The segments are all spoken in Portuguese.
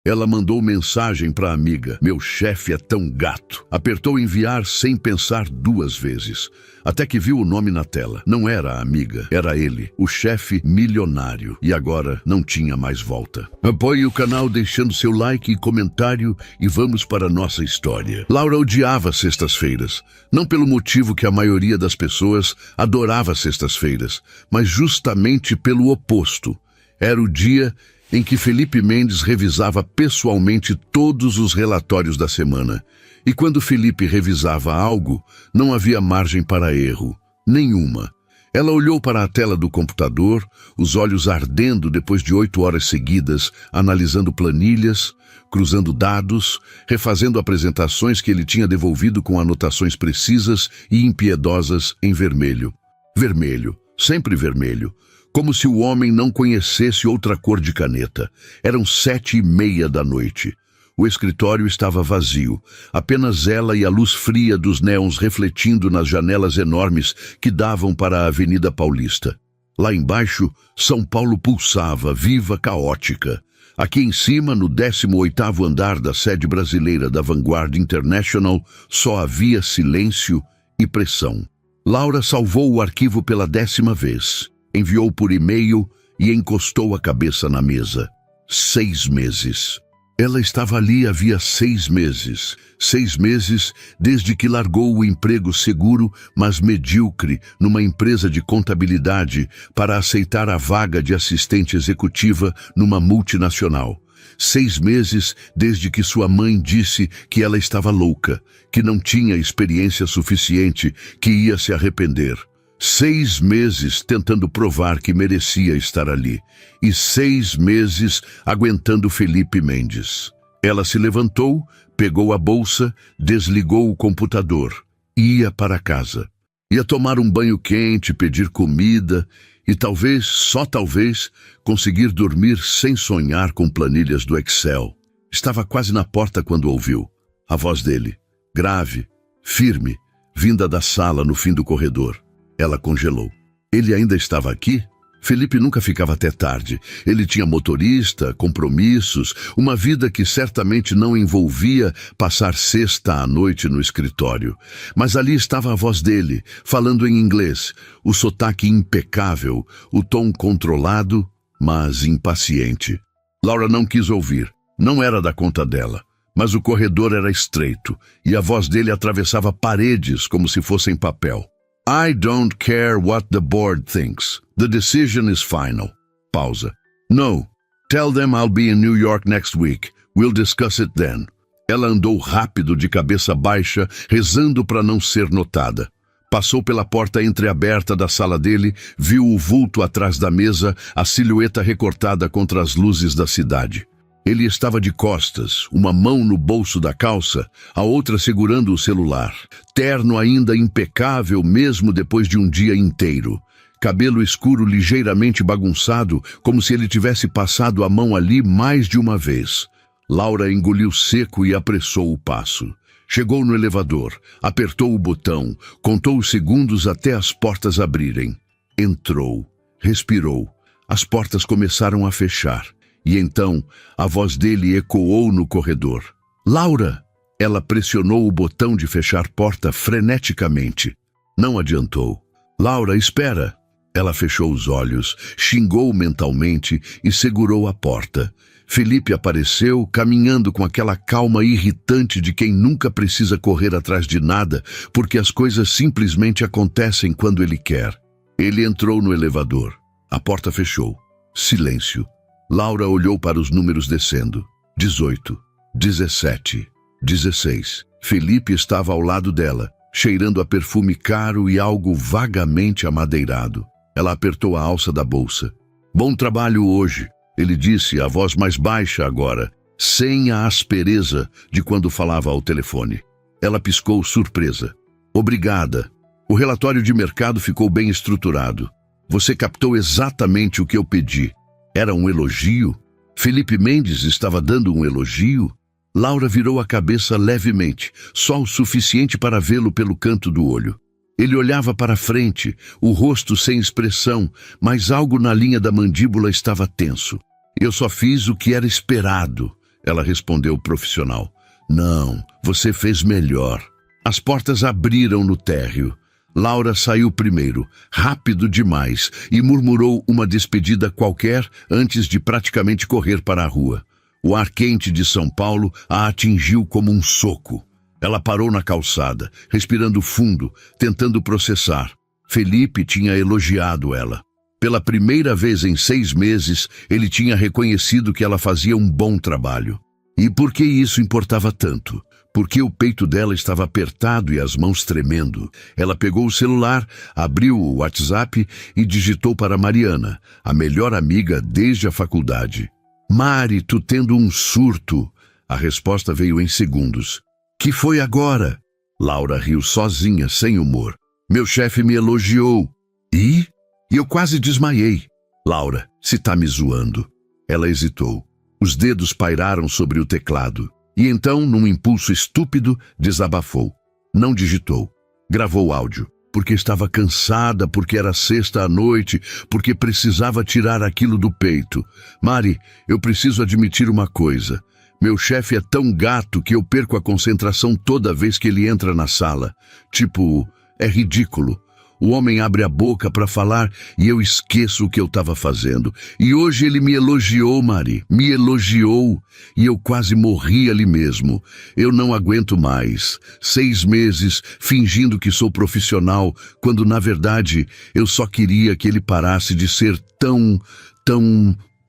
Ela mandou mensagem para a amiga. Meu chefe é tão gato. Apertou enviar sem pensar 2 vezes. Até que viu o nome na tela. Não era a amiga, era ele, o chefe milionário. E agora não tinha mais volta. Apoie o canal deixando seu like e comentário e vamos para a nossa história. Laura odiava sextas-feiras. Não pelo motivo que a maioria das pessoas adorava sextas-feiras, mas justamente pelo oposto. Era o dia em que Felipe Mendes revisava pessoalmente todos os relatórios da semana. E quando Felipe revisava algo, não havia margem para erro, nenhuma. Ela olhou para a tela do computador, os olhos ardendo depois de 8 horas seguidas, analisando planilhas, cruzando dados, refazendo apresentações que ele tinha devolvido com anotações precisas e impiedosas em vermelho. Vermelho, sempre vermelho. Como se o homem não conhecesse outra cor de caneta. Eram 7:30 da noite. O escritório estava vazio. Apenas ela e a luz fria dos néons refletindo nas janelas enormes que davam para a Avenida Paulista. Lá embaixo, São Paulo pulsava, viva, caótica. Aqui em cima, no 18º andar da sede brasileira da Vanguard International, só havia silêncio e pressão. Laura salvou o arquivo pela 10ª vez. Enviou por e-mail e encostou a cabeça na mesa. 6 meses. Ela estava ali havia 6 meses. 6 meses desde que largou o emprego seguro, mas medíocre, numa empresa de contabilidade para aceitar a vaga de assistente executiva numa multinacional. 6 meses desde que sua mãe disse que ela estava louca, que não tinha experiência suficiente, que ia se arrepender. 6 meses tentando provar que merecia estar ali. E 6 meses aguentando Felipe Mendes. Ela se levantou, pegou a bolsa, desligou o computador. Ia para casa. Ia tomar um banho quente, pedir comida e talvez, só talvez, conseguir dormir sem sonhar com planilhas do Excel. Estava quase na porta quando ouviu a voz dele, grave, firme, vinda da sala no fim do corredor. Ela congelou. Ele ainda estava aqui? Felipe nunca ficava até tarde. Ele tinha motorista, compromissos, uma vida que certamente não envolvia passar sexta à noite no escritório. Mas ali estava a voz dele, falando em inglês, o sotaque impecável, o tom controlado, mas impaciente. Laura não quis ouvir. Não era da conta dela. Mas o corredor era estreito, e a voz dele atravessava paredes como se fossem papel. I don't care what the board thinks. The decision is final. Pausa. No. Tell them I'll be in New York next week. We'll discuss it then. Ela andou rápido de cabeça baixa, rezando para não ser notada. Passou pela porta entreaberta da sala dele, viu o vulto atrás da mesa, a silhueta recortada contra as luzes da cidade. Ele estava de costas, uma mão no bolso da calça, a outra segurando o celular. Terno ainda impecável mesmo depois de um dia inteiro. Cabelo escuro ligeiramente bagunçado, como se ele tivesse passado a mão ali mais de uma vez. Laura engoliu seco e apressou o passo. Chegou no elevador, apertou o botão, contou os segundos até as portas abrirem. Entrou, respirou. As portas começaram a fechar. E então, a voz dele ecoou no corredor. Laura! Ela pressionou o botão de fechar porta freneticamente. Não adiantou. Laura, espera! Ela fechou os olhos, xingou mentalmente e segurou a porta. Felipe apareceu, caminhando com aquela calma irritante de quem nunca precisa correr atrás de nada, porque as coisas simplesmente acontecem quando ele quer. Ele entrou no elevador. A porta fechou. Silêncio. Laura olhou para os números descendo. 18, 17, 16. Felipe estava ao lado dela, cheirando a perfume caro e algo vagamente amadeirado. Ela apertou a alça da bolsa. Bom trabalho hoje, ele disse, a voz mais baixa agora, sem a aspereza de quando falava ao telefone. Ela piscou surpresa. Obrigada. O relatório de mercado ficou bem estruturado. Você captou exatamente o que eu pedi. Era um elogio? Felipe Mendes estava dando um elogio? Laura virou a cabeça levemente, só o suficiente para vê-lo pelo canto do olho. Ele olhava para frente, o rosto sem expressão, mas algo na linha da mandíbula estava tenso. Eu só fiz o que era esperado, Ela respondeu profissional. Não, você fez melhor. As portas abriram no térreo. Laura saiu primeiro, rápido demais, e murmurou uma despedida qualquer antes de praticamente correr para a rua. O ar quente de São Paulo a atingiu como um soco. Ela parou na calçada, respirando fundo, tentando processar. Felipe tinha elogiado ela. Pela primeira vez em 6 meses, ele tinha reconhecido que ela fazia um bom trabalho. E por que isso importava tanto? Porque o peito dela estava apertado e as mãos tremendo. Ela pegou o celular, abriu o WhatsApp e digitou para Mariana, a melhor amiga desde a faculdade. Mari, tu tendo um surto. A resposta veio em segundos. Que foi agora? Laura riu sozinha, sem humor. Meu chefe me elogiou. E eu quase desmaiei. Laura, se tá me zoando. Ela hesitou. Os dedos pairaram sobre o teclado. E então, num impulso estúpido, desabafou. Não digitou. Gravou áudio. Porque estava cansada, porque era sexta à noite, porque precisava tirar aquilo do peito. Mari, eu preciso admitir uma coisa. Meu chefe é tão gato que eu perco a concentração toda vez que ele entra na sala. Tipo, é ridículo. O homem abre a boca para falar e eu esqueço o que eu estava fazendo. E hoje ele me elogiou, Mari. Me elogiou. E eu quase morri ali mesmo. Eu não aguento mais. 6 meses fingindo que sou profissional, quando na verdade eu só queria que ele parasse de ser tão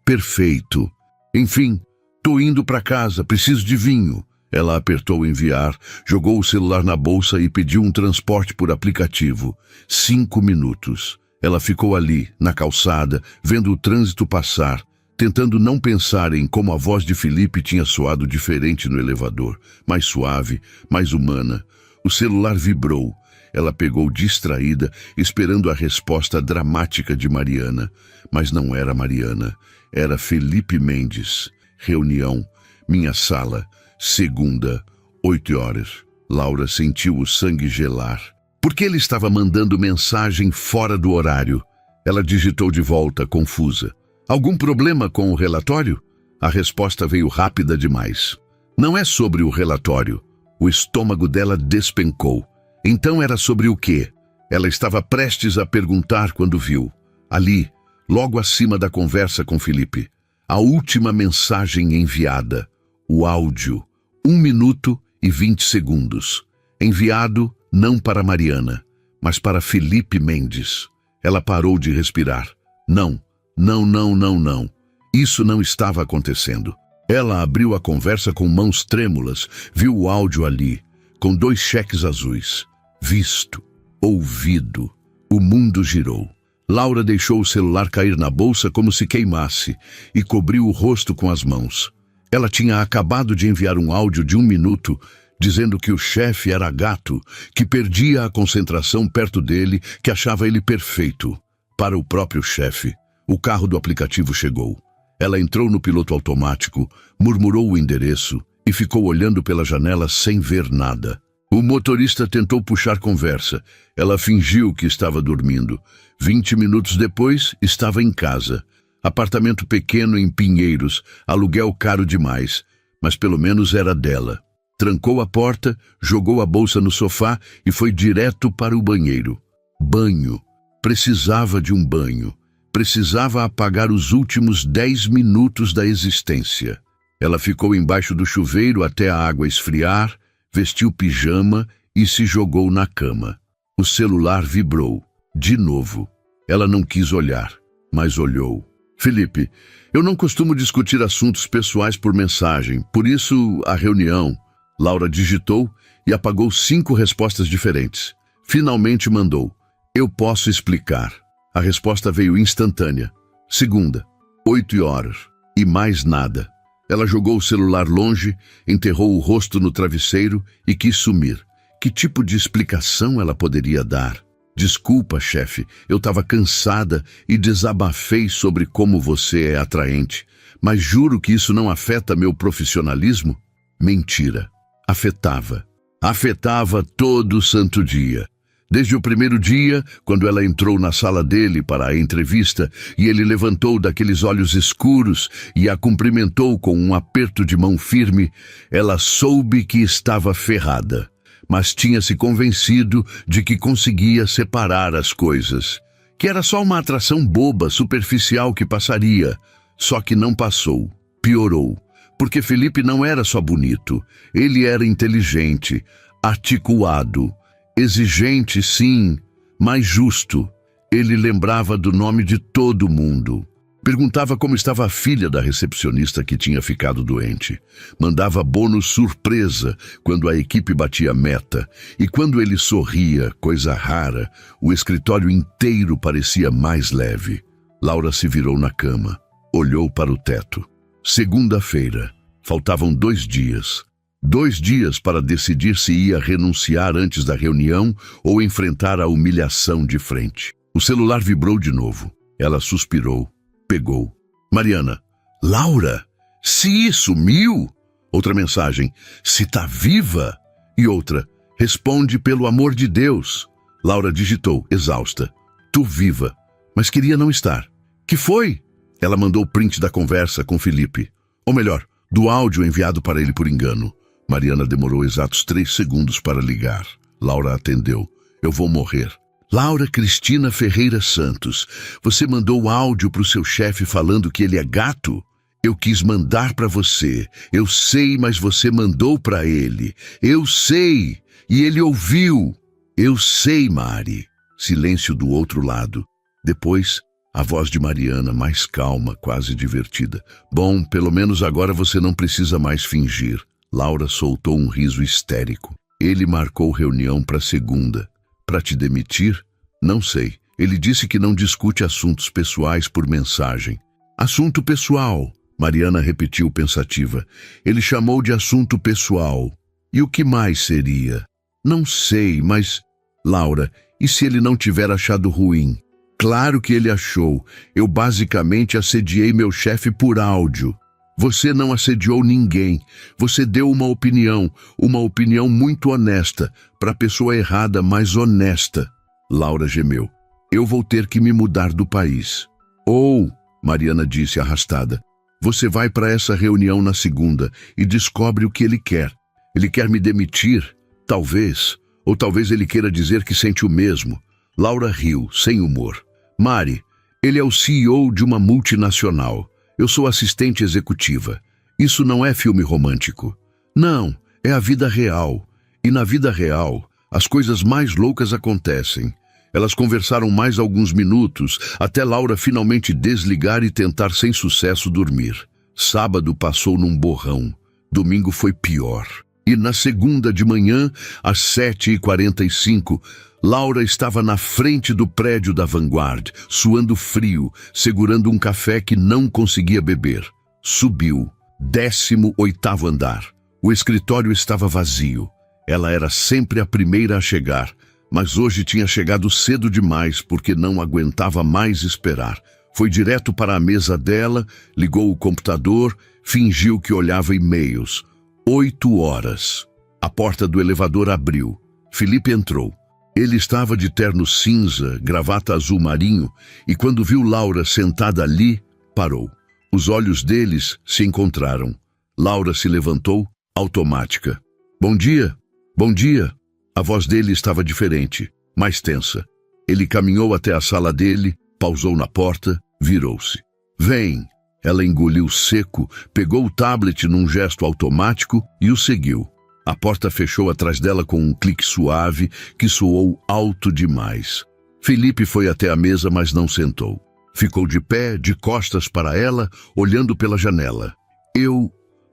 perfeito. Enfim, tô indo para casa, preciso de vinho. Ela apertou enviar, jogou o celular na bolsa e pediu um transporte por aplicativo. 5 minutos. Ela ficou ali, na calçada, vendo o trânsito passar, tentando não pensar em como a voz de Felipe tinha soado diferente no elevador, mais suave, mais humana. O celular vibrou. Ela pegou distraída, esperando a resposta dramática de Mariana. Mas não era Mariana, era Felipe Mendes. Reunião, minha sala. Segunda, 8 horas. Laura sentiu o sangue gelar. Por que ele estava mandando mensagem fora do horário? Ela digitou de volta, confusa. Algum problema com o relatório? A resposta veio rápida demais. Não é sobre o relatório. O estômago dela despencou. Então era sobre o quê? Ela estava prestes a perguntar quando viu. Ali, logo acima da conversa com Felipe, a última mensagem enviada. O áudio. 1 minuto e 20 segundos. Enviado não para Mariana, mas para Felipe Mendes. Ela parou de respirar. Não. Isso não estava acontecendo. Ela abriu a conversa com mãos trêmulas, viu o áudio ali, com 2 cheques azuis. Visto. Ouvido. O mundo girou. Laura deixou o celular cair na bolsa como se queimasse e cobriu o rosto com as mãos. Ela tinha acabado de enviar um áudio de 1 minuto, dizendo que o chefe era gato, que perdia a concentração perto dele, que achava ele perfeito. Para o próprio chefe, o carro do aplicativo chegou. Ela entrou no piloto automático, murmurou o endereço e ficou olhando pela janela sem ver nada. O motorista tentou puxar conversa. Ela fingiu que estava dormindo. 20 minutos depois, estava em casa. Apartamento pequeno em Pinheiros, aluguel caro demais, mas pelo menos era dela. Trancou a porta, jogou a bolsa no sofá e foi direto para o banheiro. Banho. Precisava de um banho. Precisava apagar os últimos 10 minutos da existência. Ela ficou embaixo do chuveiro até a água esfriar, vestiu pijama e se jogou na cama. O celular vibrou. De novo. Ela não quis olhar, mas olhou. Felipe, eu não costumo discutir assuntos pessoais por mensagem, por isso a reunião. Laura digitou e apagou 5 respostas diferentes. Finalmente mandou. Eu posso explicar. A resposta veio instantânea. Segunda, 8 horas. E mais nada. Ela jogou o celular longe, enterrou o rosto no travesseiro e quis sumir. Que tipo de explicação ela poderia dar? Desculpa, chefe, eu estava cansada e desabafei sobre como você é atraente, mas juro que isso não afeta meu profissionalismo? Mentira. Afetava. Afetava todo santo dia. Desde o primeiro dia, quando ela entrou na sala dele para a entrevista e ele levantou daqueles olhos escuros e a cumprimentou com um aperto de mão firme, ela soube que estava ferrada, mas tinha se convencido de que conseguia separar as coisas, que era só uma atração boba, superficial que passaria. Só que não passou, piorou, porque Felipe não era só bonito, ele era inteligente, articulado, exigente, sim, mas justo. Ele lembrava do nome de todo mundo. Perguntava como estava a filha da recepcionista que tinha ficado doente. Mandava bônus surpresa quando a equipe batia meta. E quando ele sorria, coisa rara, o escritório inteiro parecia mais leve. Laura se virou na cama, olhou para o teto. Segunda-feira. Faltavam 2 dias. 2 dias para decidir se ia renunciar antes da reunião ou enfrentar a humilhação de frente. O celular vibrou de novo. Ela suspirou, pegou. Mariana. Laura? Se sumiu? Outra mensagem. Se tá viva? E outra. Responde pelo amor de Deus. Laura digitou, exausta. Tu viva. Mas queria não estar. Que foi? Ela mandou print da conversa com Felipe. Ou melhor, do áudio enviado para ele por engano. Mariana demorou exatos 3 segundos para ligar. Laura atendeu. Eu vou morrer. Laura Cristina Ferreira Santos, você mandou áudio para o seu chefe falando que ele é gato? Eu quis mandar para você. Eu sei, mas você mandou para ele. Eu sei. E ele ouviu. Eu sei, Mari. Silêncio do outro lado. Depois, a voz de Mariana, mais calma, quase divertida. Bom, pelo menos agora você não precisa mais fingir. Laura soltou um riso histérico. Ele marcou reunião para segunda. Para te demitir? Não sei. Ele disse que não discute assuntos pessoais por mensagem. Assunto pessoal, Mariana repetiu pensativa. Ele chamou de assunto pessoal. E o que mais seria? Não sei, mas... Laura, e se ele não tiver achado ruim? Claro que ele achou. Eu basicamente assediei meu chefe por áudio. Você não assediou ninguém. Você deu uma opinião muito honesta, para a pessoa errada, mas honesta. Laura gemeu. Eu vou ter que me mudar do país. Mariana disse arrastada. Você vai para essa reunião na segunda e descobre o que ele quer. Ele quer me demitir? Talvez. Ou talvez ele queira dizer que sente o mesmo. Laura riu, sem humor. Mari, ele é o CEO de uma multinacional. Eu sou assistente executiva. Isso não é filme romântico. Não, é a vida real. E na vida real, as coisas mais loucas acontecem. Elas conversaram mais alguns minutos, até Laura finalmente desligar e tentar sem sucesso dormir. Sábado passou num borrão. Domingo foi pior. E na segunda de manhã, às 7h45, Laura estava na frente do prédio da Vanguard, suando frio, segurando um café que não conseguia beber. Subiu. 18º andar. O escritório estava vazio. Ela era sempre a primeira a chegar, mas hoje tinha chegado cedo demais porque não aguentava mais esperar. Foi direto para a mesa dela, ligou o computador, fingiu que olhava e-mails. 8 horas. A porta do elevador abriu. Felipe entrou. Ele estava de terno cinza, gravata azul marinho, e quando viu Laura sentada ali, parou. Os olhos deles se encontraram. Laura se levantou, automática. Bom dia, bom dia. A voz dele estava diferente, mais tensa. Ele caminhou até a sala dele, pausou na porta, virou-se. Vem. Ela engoliu seco, pegou o tablet num gesto automático e o seguiu. A porta fechou atrás dela com um clique suave que soou alto demais. Felipe foi até a mesa, mas não sentou. Ficou de pé, de costas para ela, olhando pela janela.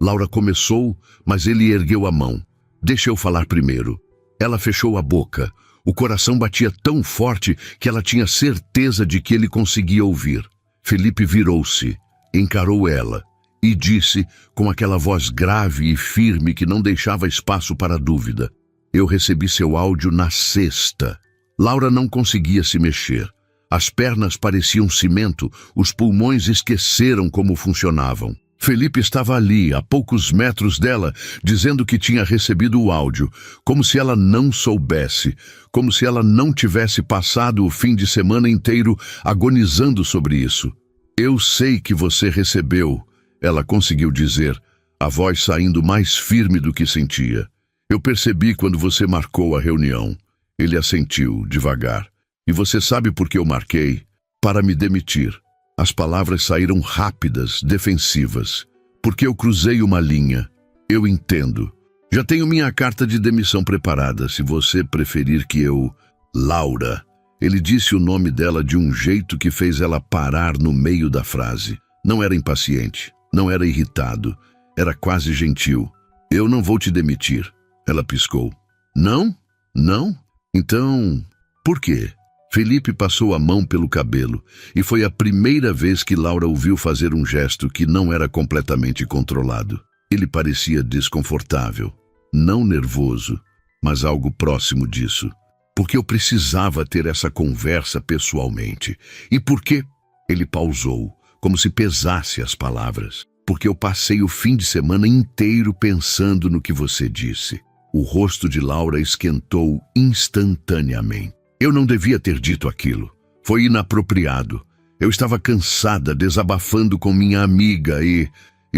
Laura começou, mas ele ergueu a mão. Deixa eu falar primeiro. Ela fechou a boca. O coração batia tão forte que ela tinha certeza de que ele conseguia ouvir. Felipe virou-se, encarou ela e disse com aquela voz grave e firme que não deixava espaço para dúvida. Eu recebi seu áudio na sexta. Laura não conseguia se mexer. As pernas pareciam cimento, os pulmões esqueceram como funcionavam. Felipe estava ali, a poucos metros dela, dizendo que tinha recebido o áudio, como se ela não soubesse, como se ela não tivesse passado o fim de semana inteiro agonizando sobre isso. Eu sei que você recebeu, ela conseguiu dizer, a voz saindo mais firme do que sentia. Eu percebi quando você marcou a reunião. Ele assentiu, devagar. E você sabe por que eu marquei? Para me demitir. As palavras saíram rápidas, defensivas. Porque eu cruzei uma linha. Eu entendo. Já tenho minha carta de demissão preparada, se você preferir que eu... Laura. Ele disse o nome dela de um jeito que fez ela parar no meio da frase. Não era impaciente, não era irritado, era quase gentil. Eu não vou te demitir. Ela piscou. Não? Não? Então, por quê? Felipe passou a mão pelo cabelo, e foi a primeira vez que Laura ouviu fazer um gesto que não era completamente controlado. Ele parecia desconfortável, não nervoso, mas algo próximo disso. Porque eu precisava ter essa conversa pessoalmente. E por quê? Ele pausou, como se pesasse as palavras. Porque eu passei o fim de semana inteiro pensando no que você disse. O rosto de Laura esquentou instantaneamente. Eu não devia ter dito aquilo. Foi inapropriado. Eu estava cansada, desabafando com minha amiga e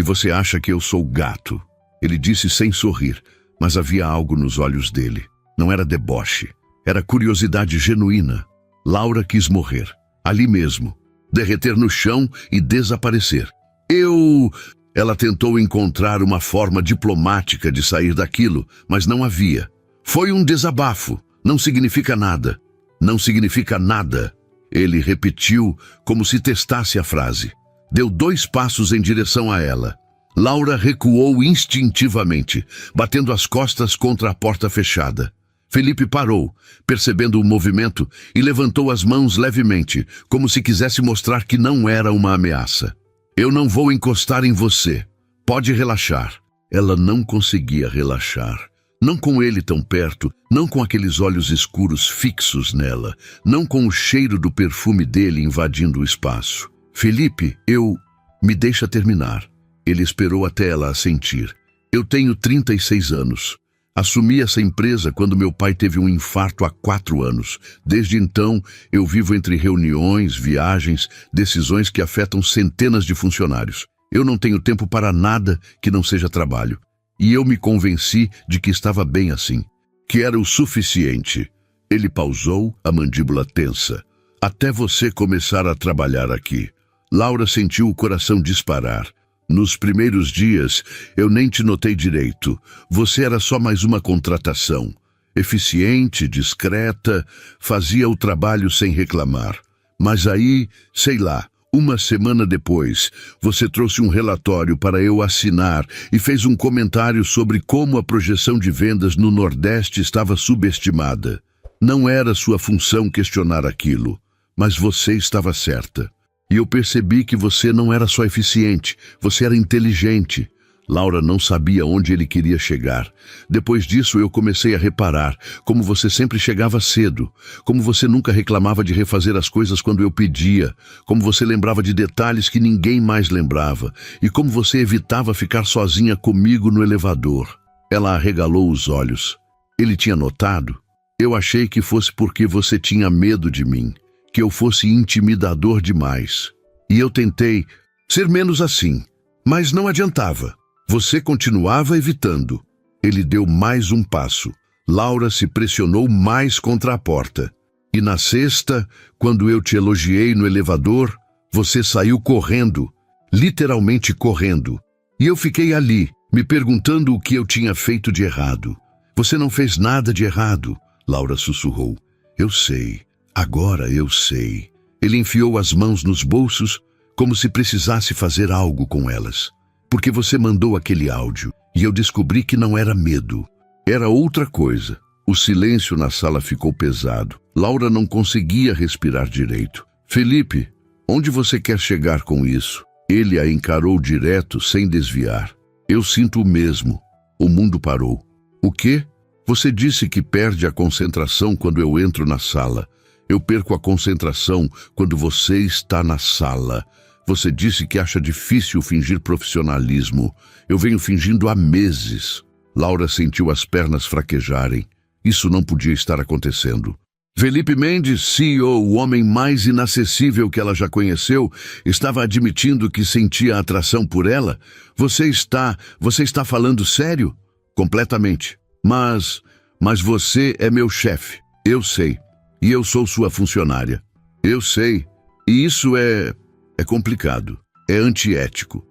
você acha que eu sou gato? Ele disse sem sorrir, mas havia algo nos olhos dele. Não era deboche. Era curiosidade genuína. Laura quis morrer. Ali mesmo. Derreter no chão e desaparecer. Ela tentou encontrar uma forma diplomática de sair daquilo, mas não havia. Foi um desabafo. Não significa nada. Não significa nada. Ele repetiu como se testasse a frase. Deu 2 passos em direção a ela. Laura recuou instintivamente, batendo as costas contra a porta fechada. Felipe parou, percebendo o movimento, e levantou as mãos levemente, como se quisesse mostrar que não era uma ameaça. Eu não vou encostar em você. Pode relaxar. Ela não conseguia relaxar. Não com ele tão perto, não com aqueles olhos escuros fixos nela, não com o cheiro do perfume dele invadindo o espaço. Felipe, me deixa terminar. Ele esperou até ela assentir. Eu tenho 36 anos. Assumi essa empresa quando meu pai teve um infarto há 4 anos. Desde então, eu vivo entre reuniões, viagens, decisões que afetam centenas de funcionários. Eu não tenho tempo para nada que não seja trabalho. E eu me convenci de que estava bem assim, que era o suficiente. Ele pausou, a mandíbula tensa. Até você começar a trabalhar aqui. Laura sentiu o coração disparar. Nos primeiros dias, eu nem te notei direito. Você era só mais uma contratação. Eficiente, discreta, fazia o trabalho sem reclamar. Mas aí, sei lá, uma semana depois, você trouxe um relatório para eu assinar e fez um comentário sobre como a projeção de vendas no Nordeste estava subestimada. Não era sua função questionar aquilo, mas você estava certa. E eu percebi que você não era só eficiente, você era inteligente. Laura não sabia onde ele queria chegar. Depois disso eu comecei a reparar como você sempre chegava cedo, como você nunca reclamava de refazer as coisas quando eu pedia, como você lembrava de detalhes que ninguém mais lembrava, e como você evitava ficar sozinha comigo no elevador. Ela arregalou os olhos. Ele tinha notado? Eu achei que fosse porque você tinha medo de mim, que eu fosse intimidador demais. E eu tentei ser menos assim, mas não adiantava. Você continuava evitando. Ele deu mais um passo. Laura se pressionou mais contra a porta. E na sexta, quando eu te elogiei no elevador, você saiu correndo, literalmente correndo. E eu fiquei ali, me perguntando o que eu tinha feito de errado. Você não fez nada de errado, Laura sussurrou. Eu sei. Agora eu sei. Ele enfiou as mãos nos bolsos, como se precisasse fazer algo com elas. Porque você mandou aquele áudio, e eu descobri que não era medo. Era outra coisa. O silêncio na sala ficou pesado. Laura não conseguia respirar direito. Felipe, onde você quer chegar com isso? Ele a encarou direto, sem desviar. Eu sinto o mesmo. O mundo parou. O quê? Você disse que perde a concentração quando eu entro na sala. Eu perco a concentração quando você está na sala. Você disse que acha difícil fingir profissionalismo. Eu venho fingindo há meses. Laura sentiu as pernas fraquejarem. Isso não podia estar acontecendo. Felipe Mendes, CEO, o homem mais inacessível que ela já conheceu, estava admitindo que sentia atração por ela? Você está falando sério? Completamente. Mas você é meu chefe. Eu sei. E eu sou sua funcionária. Eu sei. E isso é complicado. É antiético.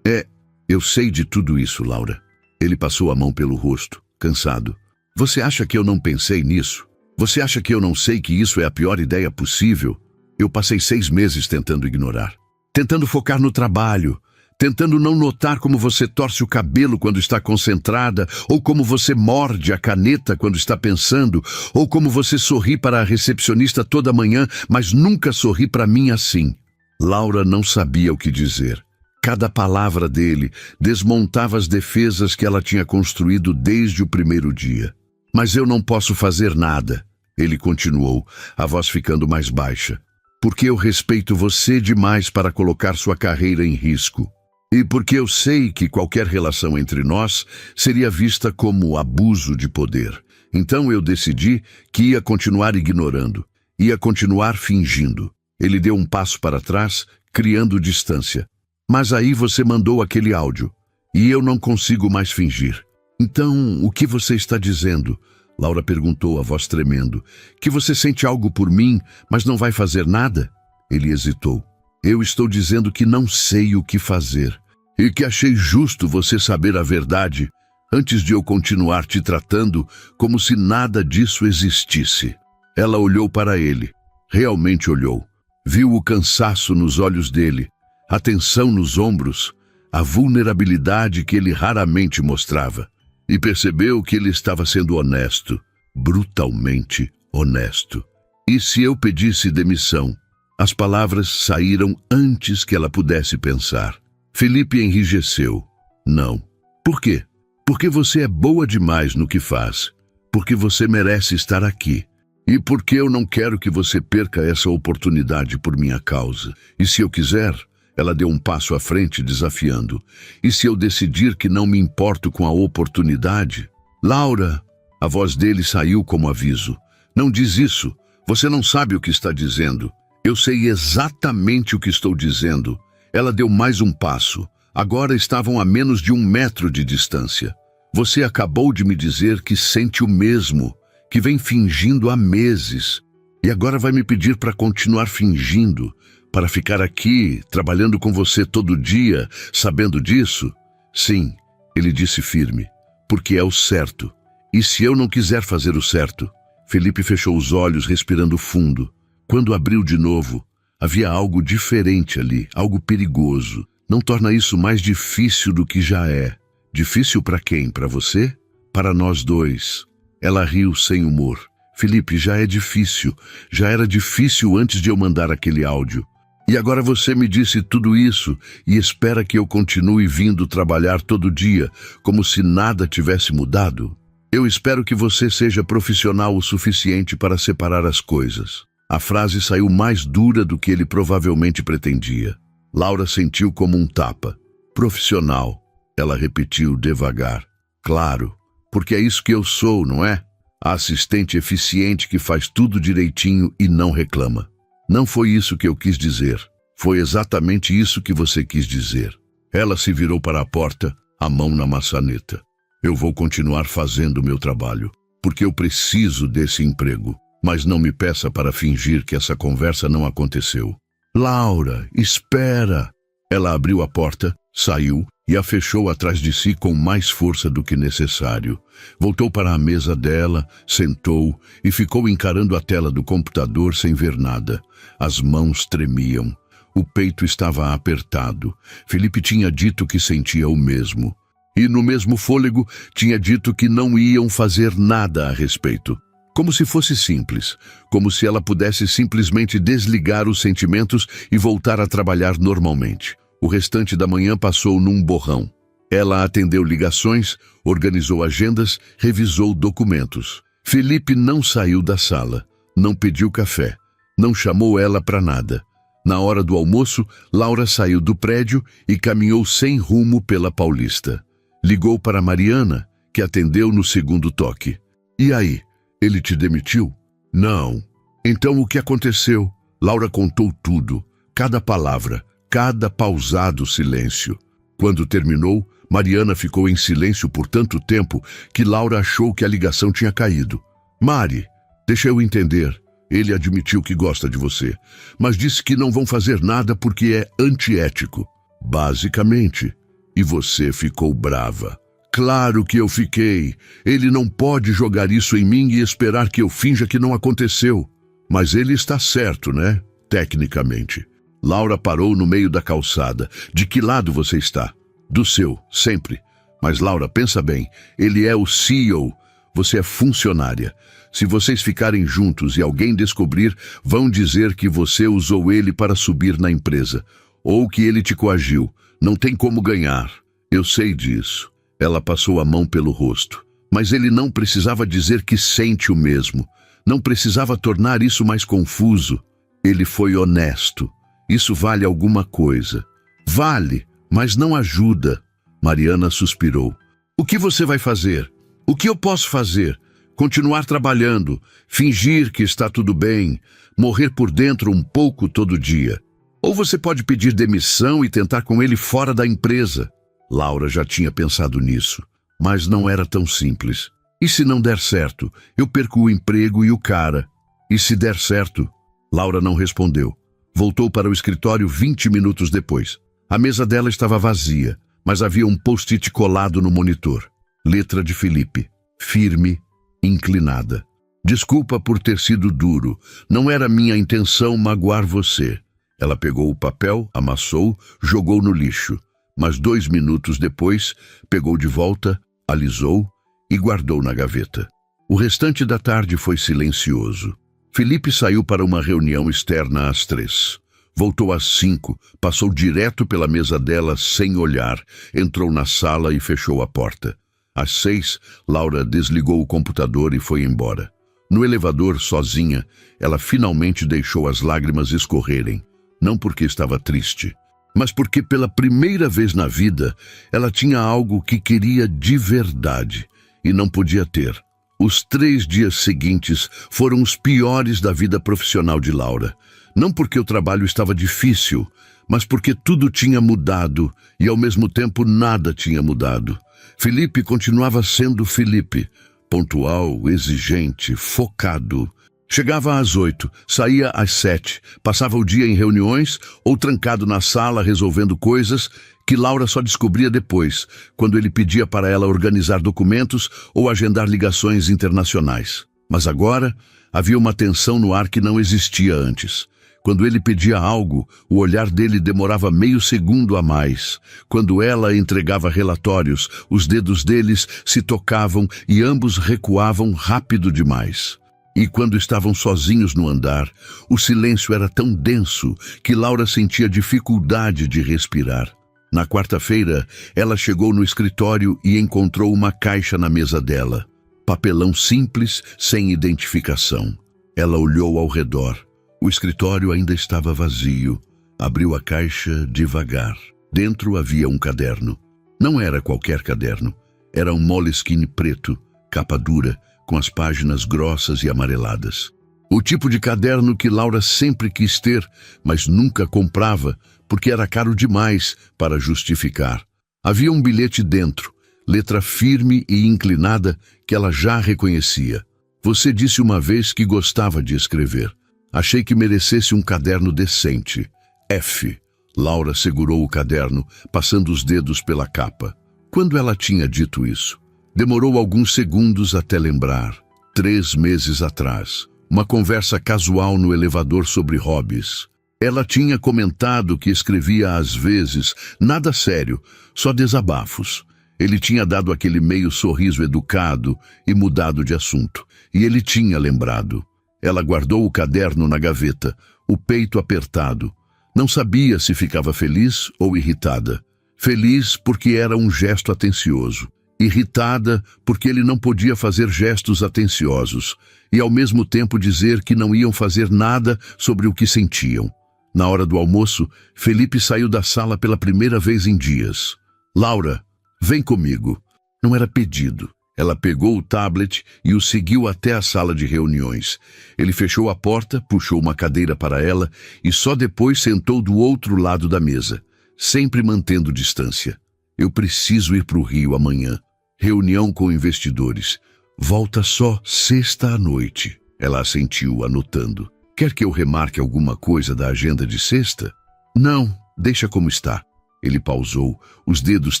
Eu sei de tudo isso, Laura. Ele passou a mão pelo rosto, cansado. Você acha que eu não pensei nisso? Você acha que eu não sei que isso é a pior ideia possível? Eu passei 6 meses tentando ignorar. Tentando focar no trabalho. Tentando não notar como você torce o cabelo quando está concentrada, ou como você morde a caneta quando está pensando, ou como você sorri para a recepcionista toda manhã, mas nunca sorri para mim assim. Laura não sabia o que dizer. Cada palavra dele desmontava as defesas que ela tinha construído desde o primeiro dia. Mas eu não posso fazer nada, ele continuou, a voz ficando mais baixa. Porque eu respeito você demais para colocar sua carreira em risco. E porque eu sei que qualquer relação entre nós seria vista como abuso de poder. Então eu decidi que ia continuar ignorando, ia continuar fingindo. Ele deu um passo para trás, criando distância. Mas aí você mandou aquele áudio, e eu não consigo mais fingir. Então, o que você está dizendo? Laura perguntou, a voz tremendo. Que você sente algo por mim, mas não vai fazer nada? Ele hesitou. Eu estou dizendo que não sei o que fazer, e que achei justo você saber a verdade, antes de eu continuar te tratando como se nada disso existisse. Ela olhou para ele. Realmente olhou. Viu o cansaço nos olhos dele, a tensão nos ombros, a vulnerabilidade que ele raramente mostrava. E percebeu que ele estava sendo honesto, brutalmente honesto. E se eu pedisse demissão? As palavras saíram antes que ela pudesse pensar. Felipe enrijeceu. Não. Por quê? Porque você é boa demais no que faz. Porque você merece estar aqui. E porque eu não quero que você perca essa oportunidade por minha causa. E se eu quiser... Ela deu um passo à frente, desafiando. E se eu decidir que não me importo com a oportunidade? Laura! A voz dele saiu como aviso. Não diz isso. Você não sabe o que está dizendo. Eu sei exatamente o que estou dizendo. Ela deu mais um passo. Agora estavam a menos de 1 metro de distância. Você acabou de me dizer que sente o mesmo, que vem fingindo há meses. E agora vai me pedir para continuar fingindo, para ficar aqui, trabalhando com você todo dia, sabendo disso? Sim, ele disse firme, porque é o certo. E se eu não quiser fazer o certo? Felipe fechou os olhos, respirando fundo. Quando abriu de novo, havia algo diferente ali, algo perigoso. Não torna isso mais difícil do que já é. Difícil para quem? Para você? Para nós dois. Ela riu sem humor. Felipe, já é difícil. Já era difícil antes de eu mandar aquele áudio. E agora você me disse tudo isso e espera que eu continue vindo trabalhar todo dia, como se nada tivesse mudado? Eu espero que você seja profissional o suficiente para separar as coisas. A frase saiu mais dura do que ele provavelmente pretendia. Laura sentiu como um tapa. Profissional, ela repetiu devagar. Claro, porque é isso que eu sou, não é? A assistente eficiente que faz tudo direitinho e não reclama. Não foi isso que eu quis dizer. Foi exatamente isso que você quis dizer. Ela se virou para a porta, a mão na maçaneta. Eu vou continuar fazendo o meu trabalho, porque eu preciso desse emprego. Mas não me peça para fingir que essa conversa não aconteceu. Laura, espera! Ela abriu a porta, saiu e a fechou atrás de si com mais força do que necessário. Voltou para a mesa dela, sentou e ficou encarando a tela do computador sem ver nada. As mãos tremiam. O peito estava apertado. Felipe tinha dito que sentia o mesmo. E no mesmo fôlego tinha dito que não iam fazer nada a respeito. Como se fosse simples, como se ela pudesse simplesmente desligar os sentimentos e voltar a trabalhar normalmente. O restante da manhã passou num borrão. Ela atendeu ligações, organizou agendas, revisou documentos. Felipe não saiu da sala, não pediu café, não chamou ela para nada. Na hora do almoço, Laura saiu do prédio e caminhou sem rumo pela Paulista. Ligou para Mariana, que atendeu no segundo toque. E aí, ele te demitiu? Não. Então o que aconteceu? Laura contou tudo, cada palavra, cada pausado silêncio. Quando terminou, Mariana ficou em silêncio por tanto tempo que Laura achou que a ligação tinha caído. Mari, deixa eu entender. Ele admitiu que gosta de você, mas disse que não vão fazer nada porque é antiético. Basicamente. E você ficou brava. Claro que eu fiquei. Ele não pode jogar isso em mim e esperar que eu finja que não aconteceu. Mas ele está certo, né? Tecnicamente. Laura parou no meio da calçada. De que lado você está? Do seu, sempre. Mas Laura, pensa bem. Ele é o CEO. Você é funcionária. Se vocês ficarem juntos e alguém descobrir, vão dizer que você usou ele para subir na empresa. Ou que ele te coagiu. Não tem como ganhar. Eu sei disso. Ela passou a mão pelo rosto. Mas ele não precisava dizer que sente o mesmo. Não precisava tornar isso mais confuso. Ele foi honesto. Isso vale alguma coisa. Vale, mas não ajuda. Mariana suspirou. O que você vai fazer? O que eu posso fazer? Continuar trabalhando, fingir que está tudo bem, morrer por dentro um pouco todo dia. Ou você pode pedir demissão e tentar com ele fora da empresa. Laura já tinha pensado nisso, mas não era tão simples. E se não der certo, eu perco o emprego e o cara. E se der certo? Laura não respondeu. Voltou para o escritório 20 minutos depois. A mesa dela estava vazia, mas havia um post-it colado no monitor. Letra de Felipe. Firme, inclinada. Desculpa por ter sido duro. Não era minha intenção magoar você. Ela pegou o papel, amassou, jogou no lixo. Mas 2 minutos depois, pegou de volta, alisou e guardou na gaveta. O restante da tarde foi silencioso. Felipe saiu para uma reunião externa às 3. Voltou às 5, passou direto pela mesa dela sem olhar, entrou na sala e fechou a porta. Às 6, Laura desligou o computador e foi embora. No elevador, sozinha, ela finalmente deixou as lágrimas escorrerem. Não porque estava triste, mas porque pela primeira vez na vida, ela tinha algo que queria de verdade e não podia ter. Os 3 dias seguintes foram os piores da vida profissional de Laura. Não porque o trabalho estava difícil, mas porque tudo tinha mudado e ao mesmo tempo nada tinha mudado. Felipe continuava sendo Felipe, pontual, exigente, focado. Chegava às 8, saía às 7, passava o dia em reuniões ou trancado na sala resolvendo coisas que Laura só descobria depois, quando ele pedia para ela organizar documentos ou agendar ligações internacionais. Mas agora havia uma tensão no ar que não existia antes. Quando ele pedia algo, o olhar dele demorava meio segundo a mais. Quando ela entregava relatórios, os dedos deles se tocavam e ambos recuavam rápido demais. E quando estavam sozinhos no andar, o silêncio era tão denso que Laura sentia dificuldade de respirar. Na quarta-feira, ela chegou no escritório e encontrou uma caixa na mesa dela. Papelão simples, sem identificação. Ela olhou ao redor. O escritório ainda estava vazio. Abriu a caixa devagar. Dentro havia um caderno. Não era qualquer caderno. Era um Moleskine preto, capa dura, com as páginas grossas e amareladas. O tipo de caderno que Laura sempre quis ter, mas nunca comprava, porque era caro demais para justificar. Havia um bilhete dentro, letra firme e inclinada que ela já reconhecia. Você disse uma vez que gostava de escrever. Achei que merecesse um caderno decente. F. Laura segurou o caderno, passando os dedos pela capa. Quando ela tinha dito isso? Demorou alguns segundos até lembrar. 3 meses atrás. Uma conversa casual no elevador sobre hobbies. Ela tinha comentado que escrevia às vezes, nada sério, só desabafos. Ele tinha dado aquele meio sorriso educado e mudado de assunto. E ele tinha lembrado. Ela guardou o caderno na gaveta, o peito apertado. Não sabia se ficava feliz ou irritada. Feliz porque era um gesto atencioso. Irritada porque ele não podia fazer gestos atenciosos e ao mesmo tempo dizer que não iam fazer nada sobre o que sentiam. Na hora do almoço, Felipe saiu da sala pela primeira vez em dias. Laura, vem comigo. Não era pedido. Ela pegou o tablet e o seguiu até a sala de reuniões. Ele fechou a porta, puxou uma cadeira para ela e só depois sentou do outro lado da mesa, sempre mantendo distância. Eu preciso ir para o Rio amanhã. Reunião com investidores. Volta só sexta à noite. Ela assentiu, anotando. Quer que eu remarque alguma coisa da agenda de sexta? Não, deixa como está. Ele pausou, os dedos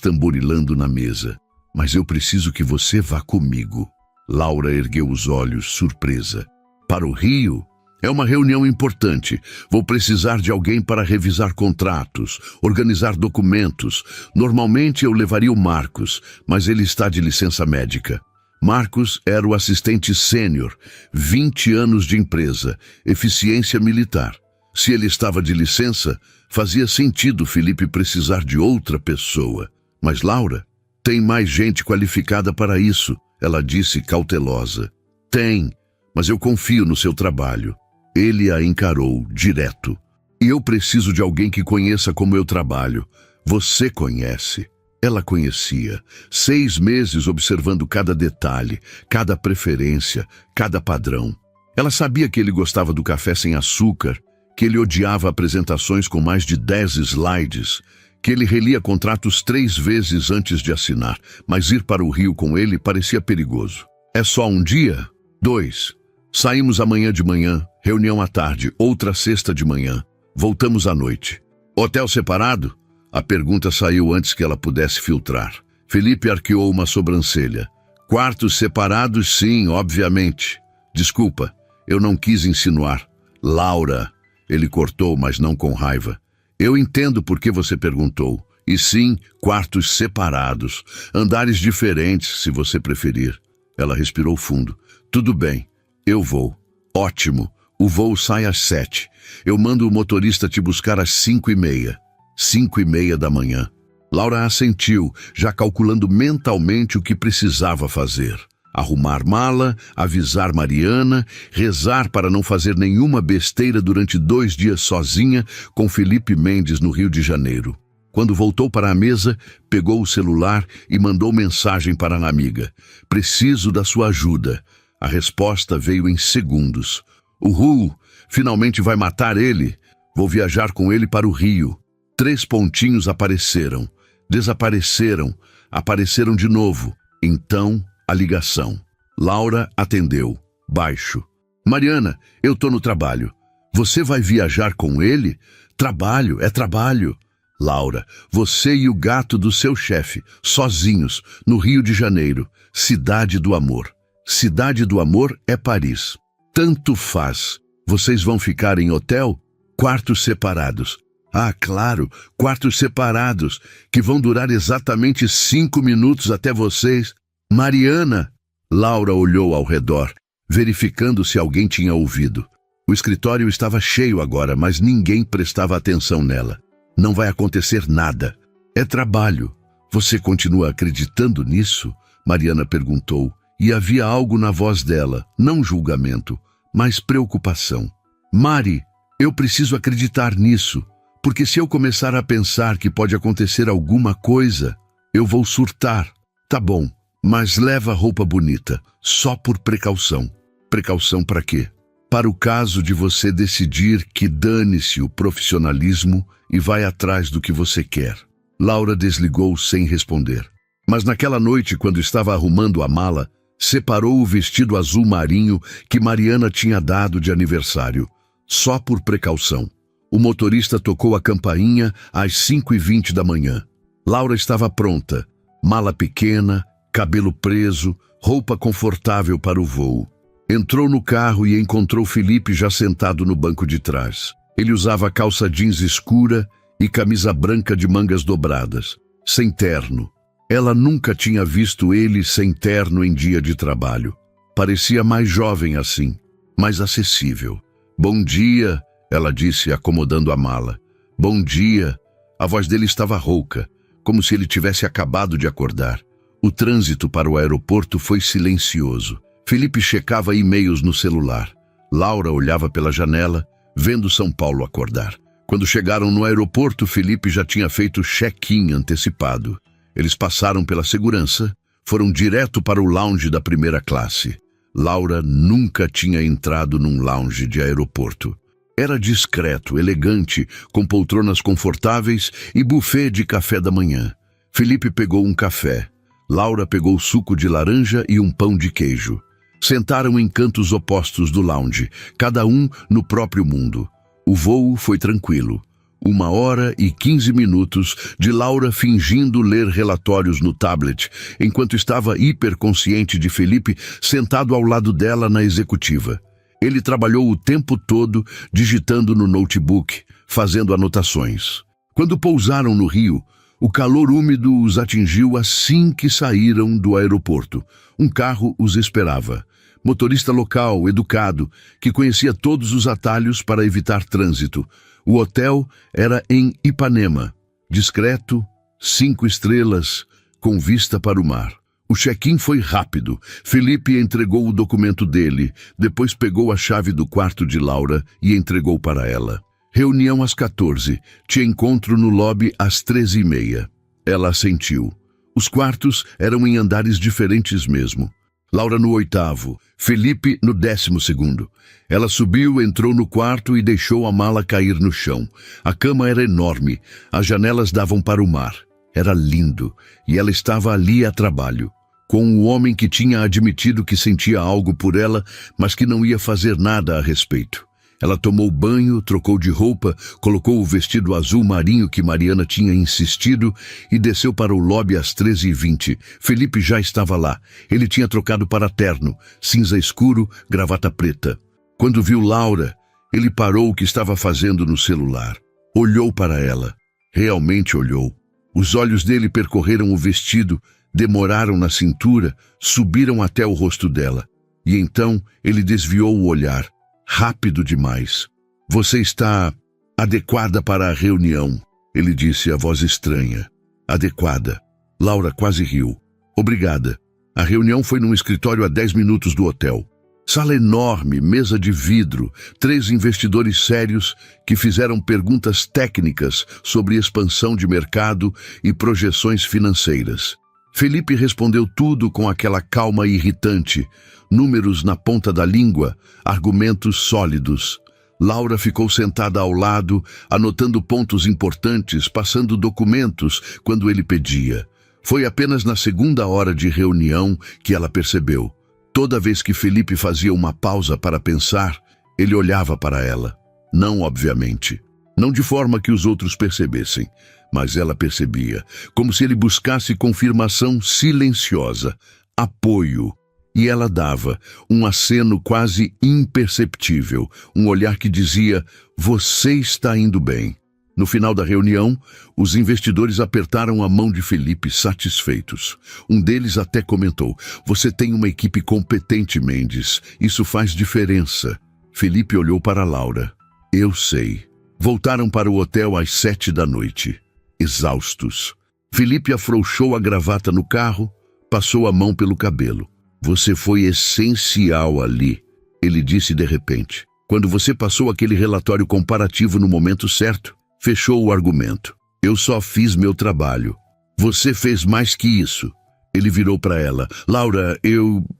tamborilando na mesa. Mas eu preciso que você vá comigo. Laura ergueu os olhos, surpresa. Para o Rio? É uma reunião importante. Vou precisar de alguém para revisar contratos, organizar documentos. Normalmente eu levaria o Marcos, mas ele está de licença médica. Marcos era o assistente sênior, 20 anos de empresa, eficiência militar. Se ele estava de licença, fazia sentido Felipe precisar de outra pessoa. Mas Laura, tem mais gente qualificada para isso, ela disse cautelosa. Tem, mas eu confio no seu trabalho. Ele a encarou, direto. E eu preciso de alguém que conheça como eu trabalho. Você conhece. Ela conhecia. 6 meses observando cada detalhe, cada preferência, cada padrão. Ela sabia que ele gostava do café sem açúcar, que ele odiava apresentações com mais de 10 slides, que ele relia contratos 3 vezes antes de assinar, mas ir para o Rio com ele parecia perigoso. É só um dia? 2. Saímos amanhã de manhã, reunião à tarde, outra sexta de manhã. Voltamos à noite. Hotel separado? A pergunta saiu antes que ela pudesse filtrar. Felipe arqueou uma sobrancelha. Quartos separados, sim, obviamente. Desculpa, eu não quis insinuar. Laura, ele cortou, mas não com raiva. Eu entendo por que você perguntou. E sim, quartos separados. Andares diferentes, se você preferir. Ela respirou fundo. Tudo bem, eu vou. Ótimo, o voo sai às 7. Eu mando o motorista te buscar às 5:30. 5:30 da manhã. Laura assentiu, já calculando mentalmente o que precisava fazer. Arrumar mala, avisar Mariana, rezar para não fazer nenhuma besteira durante 2 dias sozinha com Felipe Mendes no Rio de Janeiro. Quando voltou para a mesa, pegou o celular e mandou mensagem para a amiga. Preciso da sua ajuda. A resposta veio em segundos. Uhul, finalmente vai matar ele. Vou viajar com ele para o Rio. 3 pontinhos apareceram, desapareceram, apareceram de novo. Então, a ligação. Laura atendeu, baixo. Mariana, eu tô no trabalho. Você vai viajar com ele? Trabalho, é trabalho. Laura, você e o gato do seu chefe, sozinhos, no Rio de Janeiro, cidade do amor. Cidade do amor é Paris. Tanto faz. Vocês vão ficar em hotel? Quartos separados. Ah, claro, quartos separados, que vão durar exatamente 5 minutos até vocês. Mariana! Laura olhou ao redor, verificando se alguém tinha ouvido. O escritório estava cheio agora, mas ninguém prestava atenção nela. Não vai acontecer nada. É trabalho. Você continua acreditando nisso? Mariana perguntou, e havia algo na voz dela, não julgamento, mas preocupação. Mari, eu preciso acreditar nisso. Porque se eu começar a pensar que pode acontecer alguma coisa, eu vou surtar. Tá bom, mas leva roupa bonita, só por precaução. Precaução para quê? Para o caso de você decidir que dane-se o profissionalismo e vai atrás do que você quer. Laura desligou sem responder. Mas naquela noite, quando estava arrumando a mala, separou o vestido azul marinho que Mariana tinha dado de aniversário, só por precaução. O motorista tocou a campainha às 5:20 da manhã. Laura estava pronta, mala pequena, cabelo preso, roupa confortável para o voo. Entrou no carro e encontrou Felipe já sentado no banco de trás. Ele usava calça jeans escura e camisa branca de mangas dobradas, sem terno. Ela nunca tinha visto ele sem terno em dia de trabalho. Parecia mais jovem assim, mais acessível. Bom dia, ela disse, acomodando a mala. Bom dia. A voz dele estava rouca, como se ele tivesse acabado de acordar. O trânsito para o aeroporto foi silencioso. Felipe checava e-mails no celular. Laura olhava pela janela, vendo São Paulo acordar. Quando chegaram no aeroporto, Felipe já tinha feito check-in antecipado. Eles passaram pela segurança, foram direto para o lounge da primeira classe. Laura nunca tinha entrado num lounge de aeroporto. Era discreto, elegante, com poltronas confortáveis e buffet de café da manhã. Felipe pegou um café. Laura pegou suco de laranja e um pão de queijo. Sentaram em cantos opostos do lounge, cada um no próprio mundo. O voo foi tranquilo. 1h15 de Laura fingindo ler relatórios no tablet, enquanto estava hiperconsciente de Felipe sentado ao lado dela na executiva. Ele trabalhou o tempo todo digitando no notebook, fazendo anotações. Quando pousaram no Rio, o calor úmido os atingiu assim que saíram do aeroporto. Um carro os esperava. Motorista local, educado, que conhecia todos os atalhos para evitar trânsito. O hotel era em Ipanema, discreto, 5 estrelas, com vista para o mar. O check-in foi rápido. Felipe entregou o documento dele, depois pegou a chave do quarto de Laura e entregou para ela. Reunião às 14, te encontro no lobby às 13h30. Ela assentiu. Os quartos eram em andares diferentes mesmo. Laura no 8º, Felipe no 12º. Ela subiu, entrou no quarto e deixou a mala cair no chão. A cama era enorme, as janelas davam para o mar. Era lindo, e ela estava ali a trabalho, com um homem que tinha admitido que sentia algo por ela, mas que não ia fazer nada a respeito. Ela tomou banho, trocou de roupa, colocou o vestido azul marinho que Mariana tinha insistido e desceu para o lobby às 13h20. Felipe já estava lá. Ele tinha trocado para terno, cinza escuro, gravata preta. Quando viu Laura, ele parou o que estava fazendo no celular. Olhou para ela. Realmente olhou. Os olhos dele percorreram o vestido, demoraram na cintura, subiram até o rosto dela. E então ele desviou o olhar. Rápido demais. Você está adequada para a reunião, ele disse a voz estranha. Adequada. Laura quase riu. Obrigada. A reunião foi num escritório a 10 minutos do hotel. Sala enorme, mesa de vidro, 3 investidores sérios que fizeram perguntas técnicas sobre expansão de mercado e projeções financeiras. Felipe respondeu tudo com aquela calma irritante, números na ponta da língua, argumentos sólidos. Laura ficou sentada ao lado, anotando pontos importantes, passando documentos quando ele pedia. Foi apenas na 2ª hora de reunião que ela percebeu. Toda vez que Felipe fazia uma pausa para pensar, ele olhava para ela. Não, obviamente. Não de forma que os outros percebessem, mas ela percebia, como se ele buscasse confirmação silenciosa, apoio. E ela dava um aceno quase imperceptível, um olhar que dizia, você está indo bem. No final da reunião, os investidores apertaram a mão de Felipe satisfeitos. Um deles até comentou, você tem uma equipe competente, Mendes, isso faz diferença. Felipe olhou para Laura. Eu sei. Voltaram para o hotel às 7 da noite, exaustos. Felipe afrouxou a gravata no carro, passou a mão pelo cabelo. Você foi essencial ali, ele disse de repente. Quando você passou aquele relatório comparativo no momento certo, fechou o argumento. Eu só fiz meu trabalho. Você fez mais que isso. Ele virou para ela. Laura,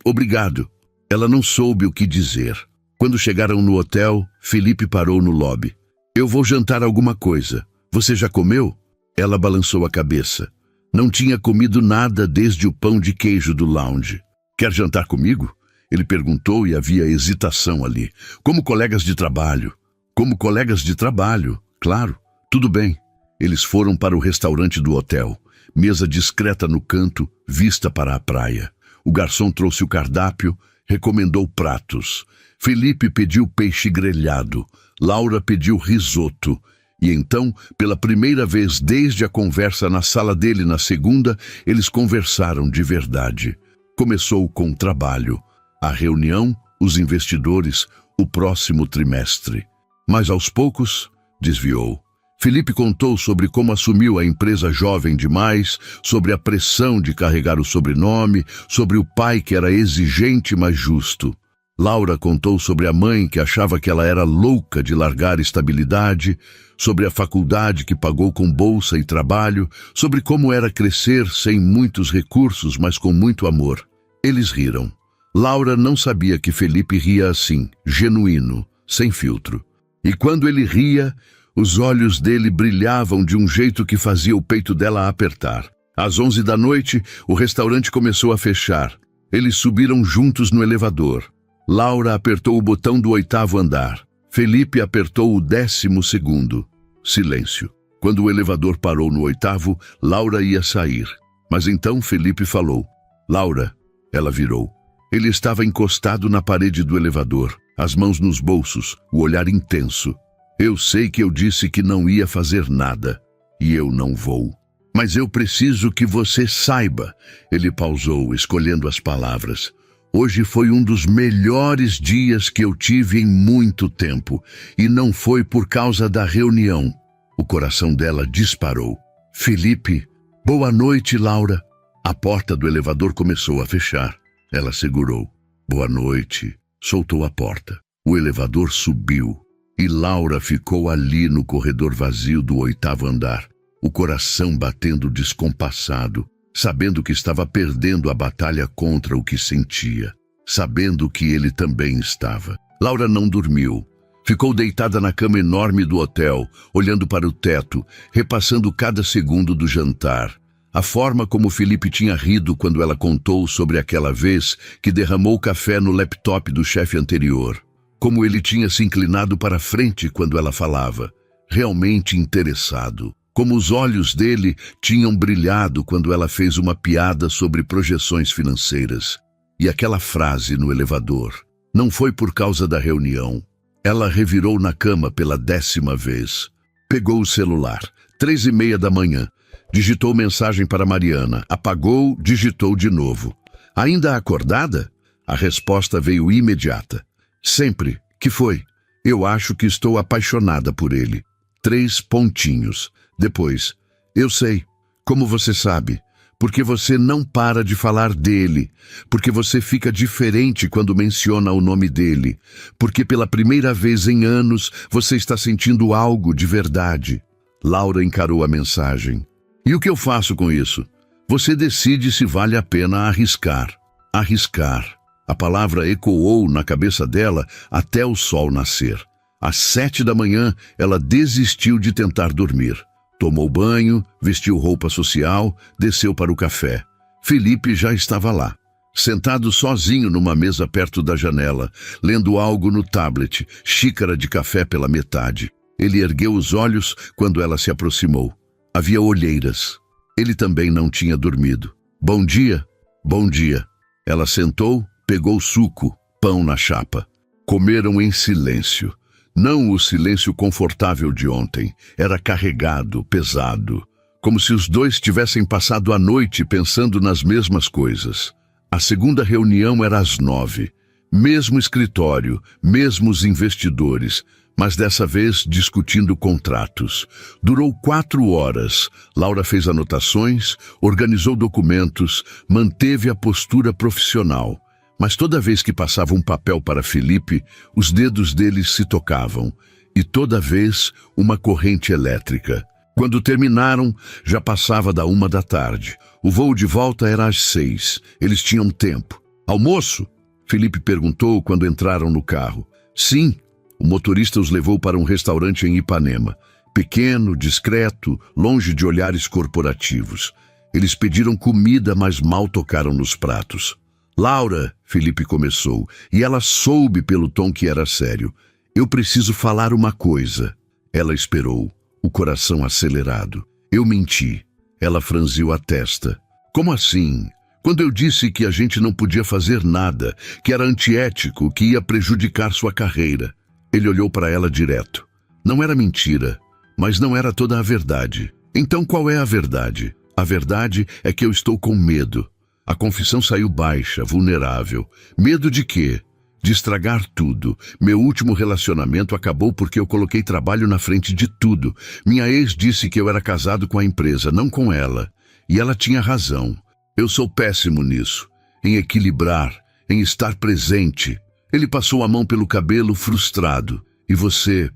Obrigado. Ela não soube o que dizer. Quando chegaram no hotel, Felipe parou no lobby. Eu vou jantar alguma coisa. Você já comeu? Ela balançou a cabeça. Não tinha comido nada desde o pão de queijo do lounge. Quer jantar comigo? Ele perguntou e havia hesitação ali. Como colegas de trabalho. Como colegas de trabalho, claro. Tudo bem. Eles foram para o restaurante do hotel. Mesa discreta no canto, vista para a praia. O garçom trouxe o cardápio, recomendou pratos. Felipe pediu peixe grelhado. Laura pediu risoto. E então, pela primeira vez desde a conversa na sala dele na 2ª, eles conversaram de verdade. Começou com o trabalho, a reunião, os investidores, o próximo trimestre. Mas aos poucos, desviou. Felipe contou sobre como assumiu a empresa jovem demais, sobre a pressão de carregar o sobrenome, sobre o pai que era exigente mas justo. Laura contou sobre a mãe que achava que ela era louca de largar estabilidade, sobre a faculdade que pagou com bolsa e trabalho, sobre como era crescer sem muitos recursos, mas com muito amor. Eles riram. Laura não sabia que Felipe ria assim, genuíno, sem filtro. E quando ele ria, os olhos dele brilhavam de um jeito que fazia o peito dela apertar. Às 11 da noite, o restaurante começou a fechar. Eles subiram juntos no elevador. Laura apertou o botão do 8º andar. Felipe apertou o 12º. Silêncio. Quando o elevador parou no 8º, Laura ia sair. Mas então Felipe falou. Laura. Ela virou. Ele estava encostado na parede do elevador, as mãos nos bolsos, o olhar intenso. Eu sei que eu disse que não ia fazer nada. E eu não vou. Mas eu preciso que você saiba. Ele pausou, escolhendo as palavras. Hoje foi um dos melhores dias que eu tive em muito tempo, e não foi por causa da reunião. O coração dela disparou. Felipe, boa noite, Laura. A porta do elevador começou a fechar. Ela segurou. Boa noite. Soltou a porta. O elevador subiu, e Laura ficou ali no corredor vazio do 8º andar, o coração batendo descompassado, sabendo que estava perdendo a batalha contra o que sentia, sabendo que ele também estava. Laura não dormiu. Ficou deitada na cama enorme do hotel, olhando para o teto, repassando cada segundo do jantar. A forma como Felipe tinha rido quando ela contou sobre aquela vez que derramou café no laptop do chefe anterior. Como ele tinha se inclinado para frente quando ela falava, realmente interessado. Como os olhos dele tinham brilhado quando ela fez uma piada sobre projeções financeiras. E aquela frase no elevador. Não foi por causa da reunião. Ela revirou na cama pela 10ª vez. Pegou o celular. 3h30 da manhã. Digitou mensagem para Mariana. Apagou, digitou de novo. Ainda acordada? A resposta veio imediata. Sempre. Que foi? Eu acho que estou apaixonada por ele. 3 pontinhos. Depois, eu sei. Como você sabe? Porque você não para de falar dele. Porque você fica diferente quando menciona o nome dele. Porque pela primeira vez em anos você está sentindo algo de verdade. Laura encarou a mensagem. E o que eu faço com isso? Você decide se vale a pena arriscar. Arriscar. A palavra ecoou na cabeça dela até o sol nascer. Às 7 da manhã, ela desistiu de tentar dormir. Tomou banho, vestiu roupa social, desceu para o café. Felipe já estava lá, sentado sozinho numa mesa perto da janela, lendo algo no tablet, xícara de café pela metade. Ele ergueu os olhos quando ela se aproximou. Havia olheiras. Ele também não tinha dormido. Bom dia. Bom dia. Ela sentou, pegou suco, pão na chapa. Comeram em silêncio. Não o silêncio confortável de ontem. Era carregado, pesado. Como se os dois tivessem passado a noite pensando nas mesmas coisas. A segunda reunião era às 9. Mesmo escritório, mesmos investidores, mas dessa vez discutindo contratos. Durou 4 horas. Laura fez anotações, organizou documentos, manteve a postura profissional. Mas toda vez que passava um papel para Felipe, os dedos dele se tocavam, e toda vez uma corrente elétrica. Quando terminaram, já passava da 1 da tarde. O voo de volta era às 6. Eles tinham tempo. Almoço? Felipe perguntou quando entraram no carro. Sim. O motorista os levou para um restaurante em Ipanema. Pequeno, discreto, longe de olhares corporativos. Eles pediram comida, mas mal tocaram nos pratos. Laura, Felipe começou, e ela soube pelo tom que era sério. Eu preciso falar uma coisa. Ela esperou, o coração acelerado. Eu menti. Ela franziu a testa. Como assim? Quando eu disse que a gente não podia fazer nada, que era antiético, que ia prejudicar sua carreira. Ele olhou para ela direto. Não era mentira, mas não era toda a verdade. Então qual é a verdade? A verdade é que eu estou com medo. A confissão saiu baixa, vulnerável. Medo de quê? De estragar tudo. Meu último relacionamento acabou porque eu coloquei trabalho na frente de tudo. Minha ex disse que eu era casado com a empresa, não com ela. E ela tinha razão. Eu sou péssimo nisso. Em equilibrar, em estar presente. Ele passou a mão pelo cabelo, frustrado. E você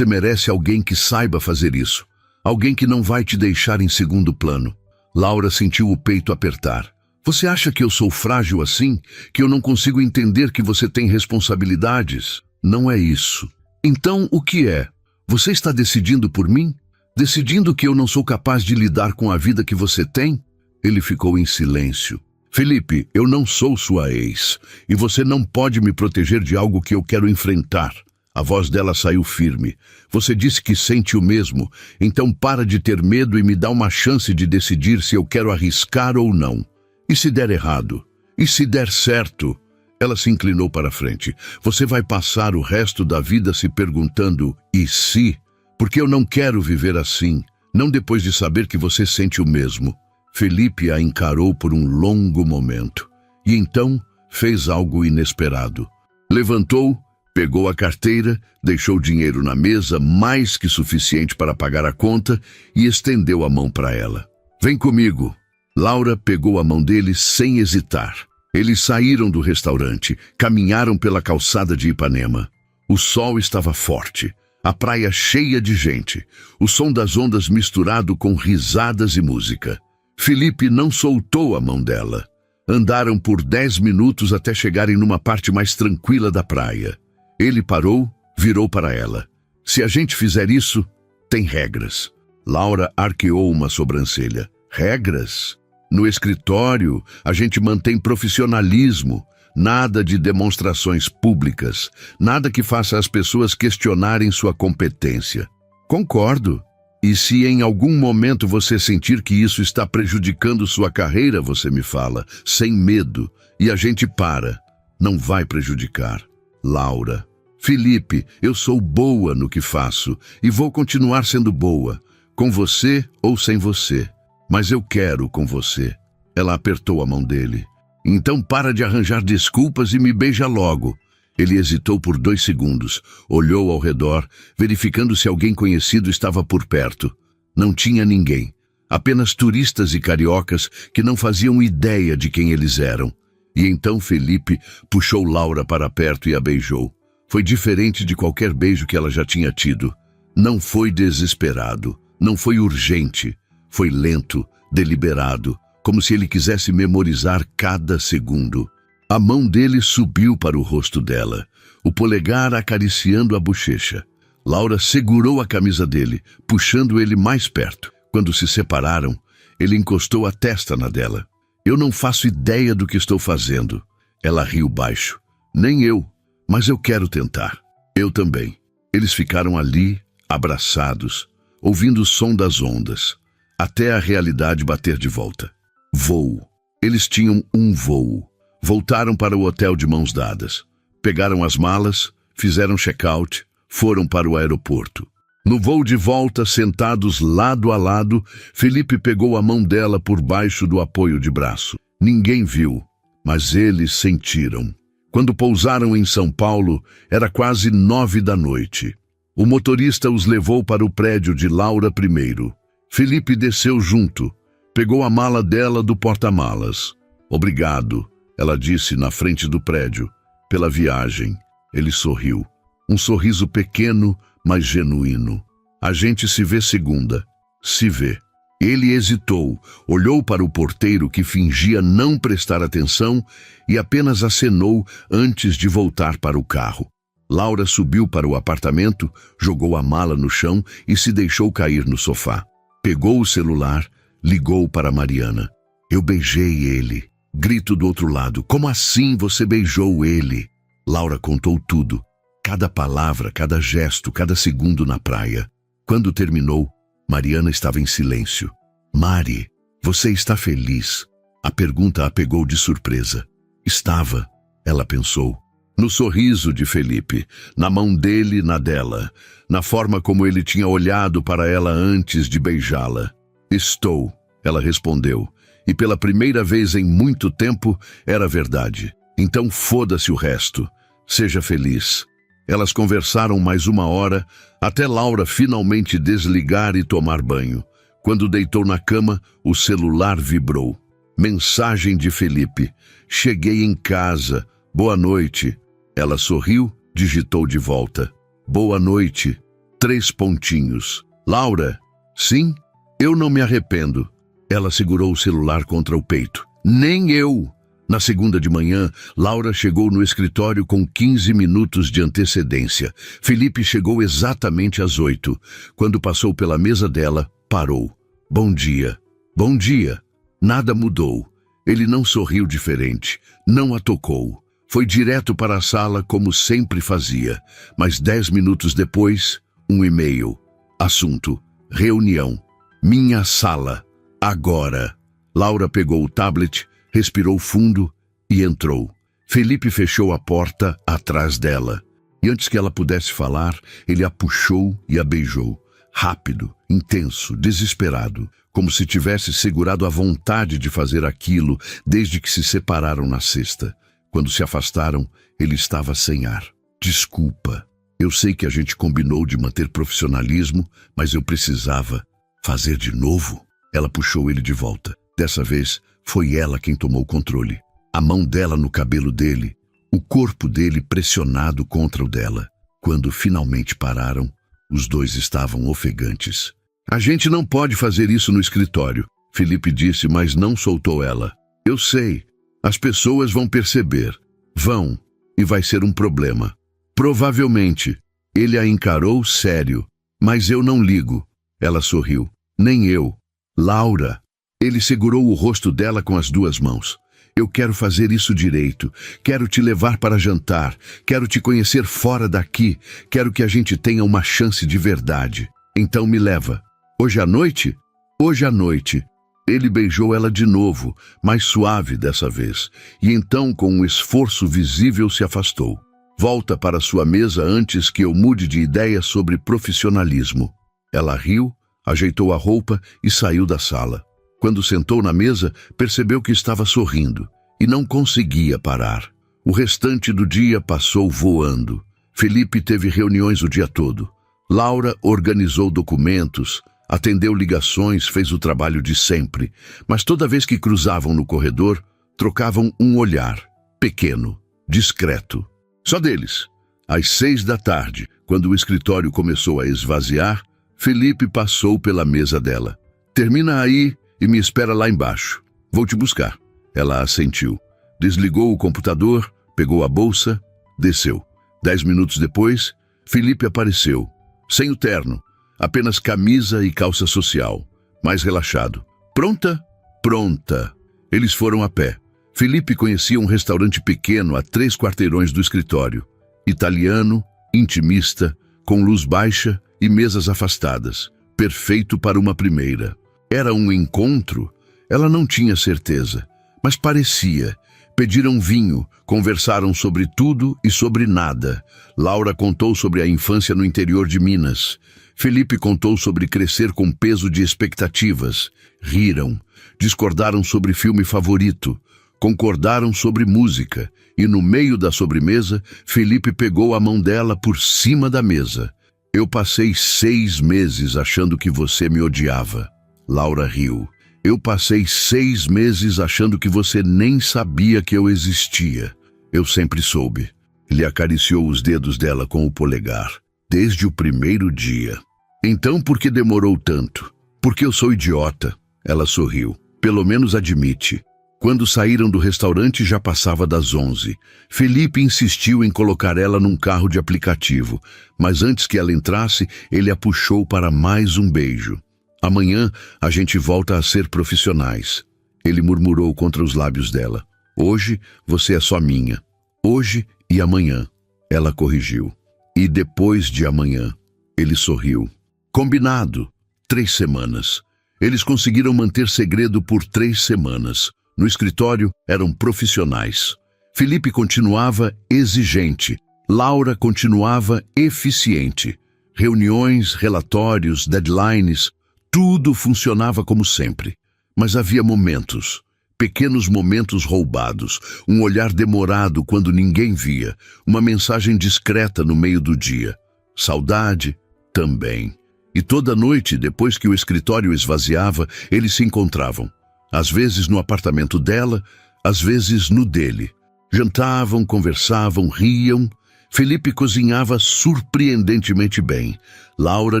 merece alguém que saiba fazer isso. Alguém que não vai te deixar em segundo plano. Laura sentiu o peito apertar. Você acha que eu sou frágil assim? Que eu não consigo entender que você tem responsabilidades? Não é isso. Então, o que é? Você está decidindo por mim? Decidindo que eu não sou capaz de lidar com a vida que você tem? Ele ficou em silêncio. Felipe, eu não sou sua ex. E você não pode me proteger de algo que eu quero enfrentar. A voz dela saiu firme. Você disse que sente o mesmo. Então para de ter medo e me dá uma chance de decidir se eu quero arriscar ou não. E se der errado? E se der certo? Ela se inclinou para a frente. Você vai passar o resto da vida se perguntando, e se? Porque eu não quero viver assim, não depois de saber que você sente o mesmo. Felipe a encarou por um longo momento. E então fez algo inesperado. Levantou, pegou a carteira, deixou dinheiro na mesa, mais que suficiente para pagar a conta, e estendeu a mão para ela. Vem comigo. Laura pegou a mão dele sem hesitar. Eles saíram do restaurante, caminharam pela calçada de Ipanema. O sol estava forte, a praia cheia de gente, o som das ondas misturado com risadas e música. Felipe não soltou a mão dela. Andaram por 10 minutos até chegarem numa parte mais tranquila da praia. Ele parou, virou para ela. Se a gente fizer isso, tem regras. Laura arqueou uma sobrancelha. Regras? No escritório, a gente mantém profissionalismo, nada de demonstrações públicas, nada que faça as pessoas questionarem sua competência. Concordo. E se em algum momento você sentir que isso está prejudicando sua carreira, você me fala, sem medo, e a gente para. Não vai prejudicar. Laura. Felipe, eu sou boa no que faço e vou continuar sendo boa, com você ou sem você. Mas eu quero com você. Ela apertou a mão dele. Então para de arranjar desculpas e me beija logo. Ele hesitou por 2 segundos, olhou ao redor, verificando se alguém conhecido estava por perto. Não tinha ninguém. Apenas turistas e cariocas que não faziam ideia de quem eles eram. E então Felipe puxou Laura para perto e a beijou. Foi diferente de qualquer beijo que ela já tinha tido. Não foi desesperado, não foi urgente. Foi lento, deliberado, como se ele quisesse memorizar cada segundo. A mão dele subiu para o rosto dela, o polegar acariciando a bochecha. Laura segurou a camisa dele, puxando ele mais perto. Quando se separaram, ele encostou a testa na dela. Eu não faço ideia do que estou fazendo. Ela riu baixo. Nem eu, mas eu quero tentar. Eu também. Eles ficaram ali, abraçados, ouvindo o som das ondas. Até a realidade bater de volta. Voo. Eles tinham um voo. Voltaram para o hotel de mãos dadas. Pegaram as malas, fizeram check-out, foram para o aeroporto. No voo de volta, sentados lado a lado, Felipe pegou a mão dela por baixo do apoio de braço. Ninguém viu, mas eles sentiram. Quando pousaram em São Paulo, era quase 9 da noite. O motorista os levou para o prédio de Laura primeiro. Felipe desceu junto, pegou a mala dela do porta-malas. Obrigado, ela disse na frente do prédio, pela viagem. Ele sorriu. Um sorriso pequeno, mas genuíno. A gente se vê segunda. Se vê. Ele hesitou, olhou para o porteiro que fingia não prestar atenção e apenas acenou antes de voltar para o carro. Laura subiu para o apartamento, jogou a mala no chão e se deixou cair no sofá. Pegou o celular, ligou para Mariana. Eu beijei ele. Grito do outro lado. Como assim você beijou ele? Laura contou tudo. Cada palavra, cada gesto, cada segundo na praia. Quando terminou, Mariana estava em silêncio. Mari, você está feliz? A pergunta a pegou de surpresa. Estava, ela pensou. No sorriso de Felipe, na mão dele na dela, na forma como ele tinha olhado para ela antes de beijá-la. Estou, ela respondeu, e pela primeira vez em muito tempo era verdade. Então foda-se o resto. Seja feliz. Elas conversaram mais 1 hora, até Laura finalmente desligar e tomar banho. Quando deitou na cama, o celular vibrou. Mensagem de Felipe. Cheguei em casa. Boa noite. Ela sorriu, digitou de volta. Boa noite. 3 pontinhos. Laura? Sim? Eu não me arrependo. Ela segurou o celular contra o peito. Nem eu. Na segunda de manhã, Laura chegou no escritório com 15 minutos de antecedência. Felipe chegou exatamente às 8. Quando passou pela mesa dela, parou. Bom dia. Bom dia. Nada mudou. Ele não sorriu diferente, não a tocou. Foi direto para a sala como sempre fazia. Mas 10 minutos depois, um e-mail. Assunto: reunião. Minha sala. Agora. Laura pegou o tablet, respirou fundo e entrou. Felipe fechou a porta atrás dela. E antes que ela pudesse falar, ele a puxou e a beijou. Rápido, intenso, desesperado, como se tivesse segurado a vontade de fazer aquilo desde que se separaram na sexta. Quando se afastaram, ele estava sem ar. Desculpa, eu sei que a gente combinou de manter profissionalismo, mas eu precisava fazer de novo. Ela puxou ele de volta. Dessa vez, foi ela quem tomou o controle. A mão dela no cabelo dele, o corpo dele pressionado contra o dela. Quando finalmente pararam, os dois estavam ofegantes. A gente não pode fazer isso no escritório, Felipe disse, mas não soltou ela. Eu sei, as pessoas vão perceber. Vão, e vai ser um problema. Provavelmente. Ele a encarou sério. Mas eu não ligo. Ela sorriu. Nem eu. Laura. Ele segurou o rosto dela com as 2 mãos. Eu quero fazer isso direito. Quero te levar para jantar. Quero te conhecer fora daqui. Quero que a gente tenha uma chance de verdade. Então me leva. Hoje à noite? Hoje à noite. Ele beijou ela de novo, mais suave dessa vez. E então, com um esforço visível, se afastou. Volta para sua mesa antes que eu mude de ideia sobre profissionalismo. Ela riu, ajeitou a roupa e saiu da sala. Quando sentou na mesa, percebeu que estava sorrindo e não conseguia parar. O restante do dia passou voando. Felipe teve reuniões o dia todo. Laura organizou documentos, atendeu ligações, fez o trabalho de sempre. Mas toda vez que cruzavam no corredor, trocavam um olhar, pequeno, discreto. Só deles. Às 6 da tarde, quando o escritório começou a esvaziar, Felipe passou pela mesa dela. Termina aí e me espera lá embaixo. Vou te buscar. Ela assentiu. Desligou o computador, pegou a bolsa, desceu. 10 minutos depois, Felipe apareceu. Sem o terno, apenas camisa e calça social. Mais relaxado. Pronta? Pronta. Eles foram a pé. Felipe conhecia um restaurante pequeno a 3 quarteirões do escritório. Italiano, intimista, com luz baixa e mesas afastadas. Perfeito para uma primeira. Era um encontro? Ela não tinha certeza, mas parecia. Pediram vinho, conversaram sobre tudo e sobre nada. Laura contou sobre a infância no interior de Minas. Felipe contou sobre crescer com peso de expectativas. Riram, discordaram sobre filme favorito, concordaram sobre música. E no meio da sobremesa, Felipe pegou a mão dela por cima da mesa. Eu passei 6 meses achando que você me odiava. Laura riu. Eu passei 6 meses achando que você nem sabia que eu existia. Eu sempre soube. Ele acariciou os dedos dela com o polegar. Desde o primeiro dia. Então por que demorou tanto? Porque eu sou idiota. Ela sorriu. Pelo menos admite. Quando saíram do restaurante já passava das 11. Felipe insistiu em colocar ela num carro de aplicativo. Mas antes que ela entrasse, ele a puxou para mais um beijo. Amanhã a gente volta a ser profissionais. Ele murmurou contra os lábios dela. Hoje você é só minha. Hoje e amanhã. Ela corrigiu. E depois de amanhã. Ele sorriu. Combinado. 3 semanas. Eles conseguiram manter segredo por 3 semanas. No escritório eram profissionais. Felipe continuava exigente. Laura continuava eficiente. Reuniões, relatórios, deadlines... Tudo funcionava como sempre, mas havia momentos, pequenos momentos roubados, um olhar demorado quando ninguém via, uma mensagem discreta no meio do dia. Saudade também. E toda noite, depois que o escritório esvaziava, eles se encontravam. Às vezes no apartamento dela, às vezes no dele. Jantavam, conversavam, riam. Felipe cozinhava surpreendentemente bem. Laura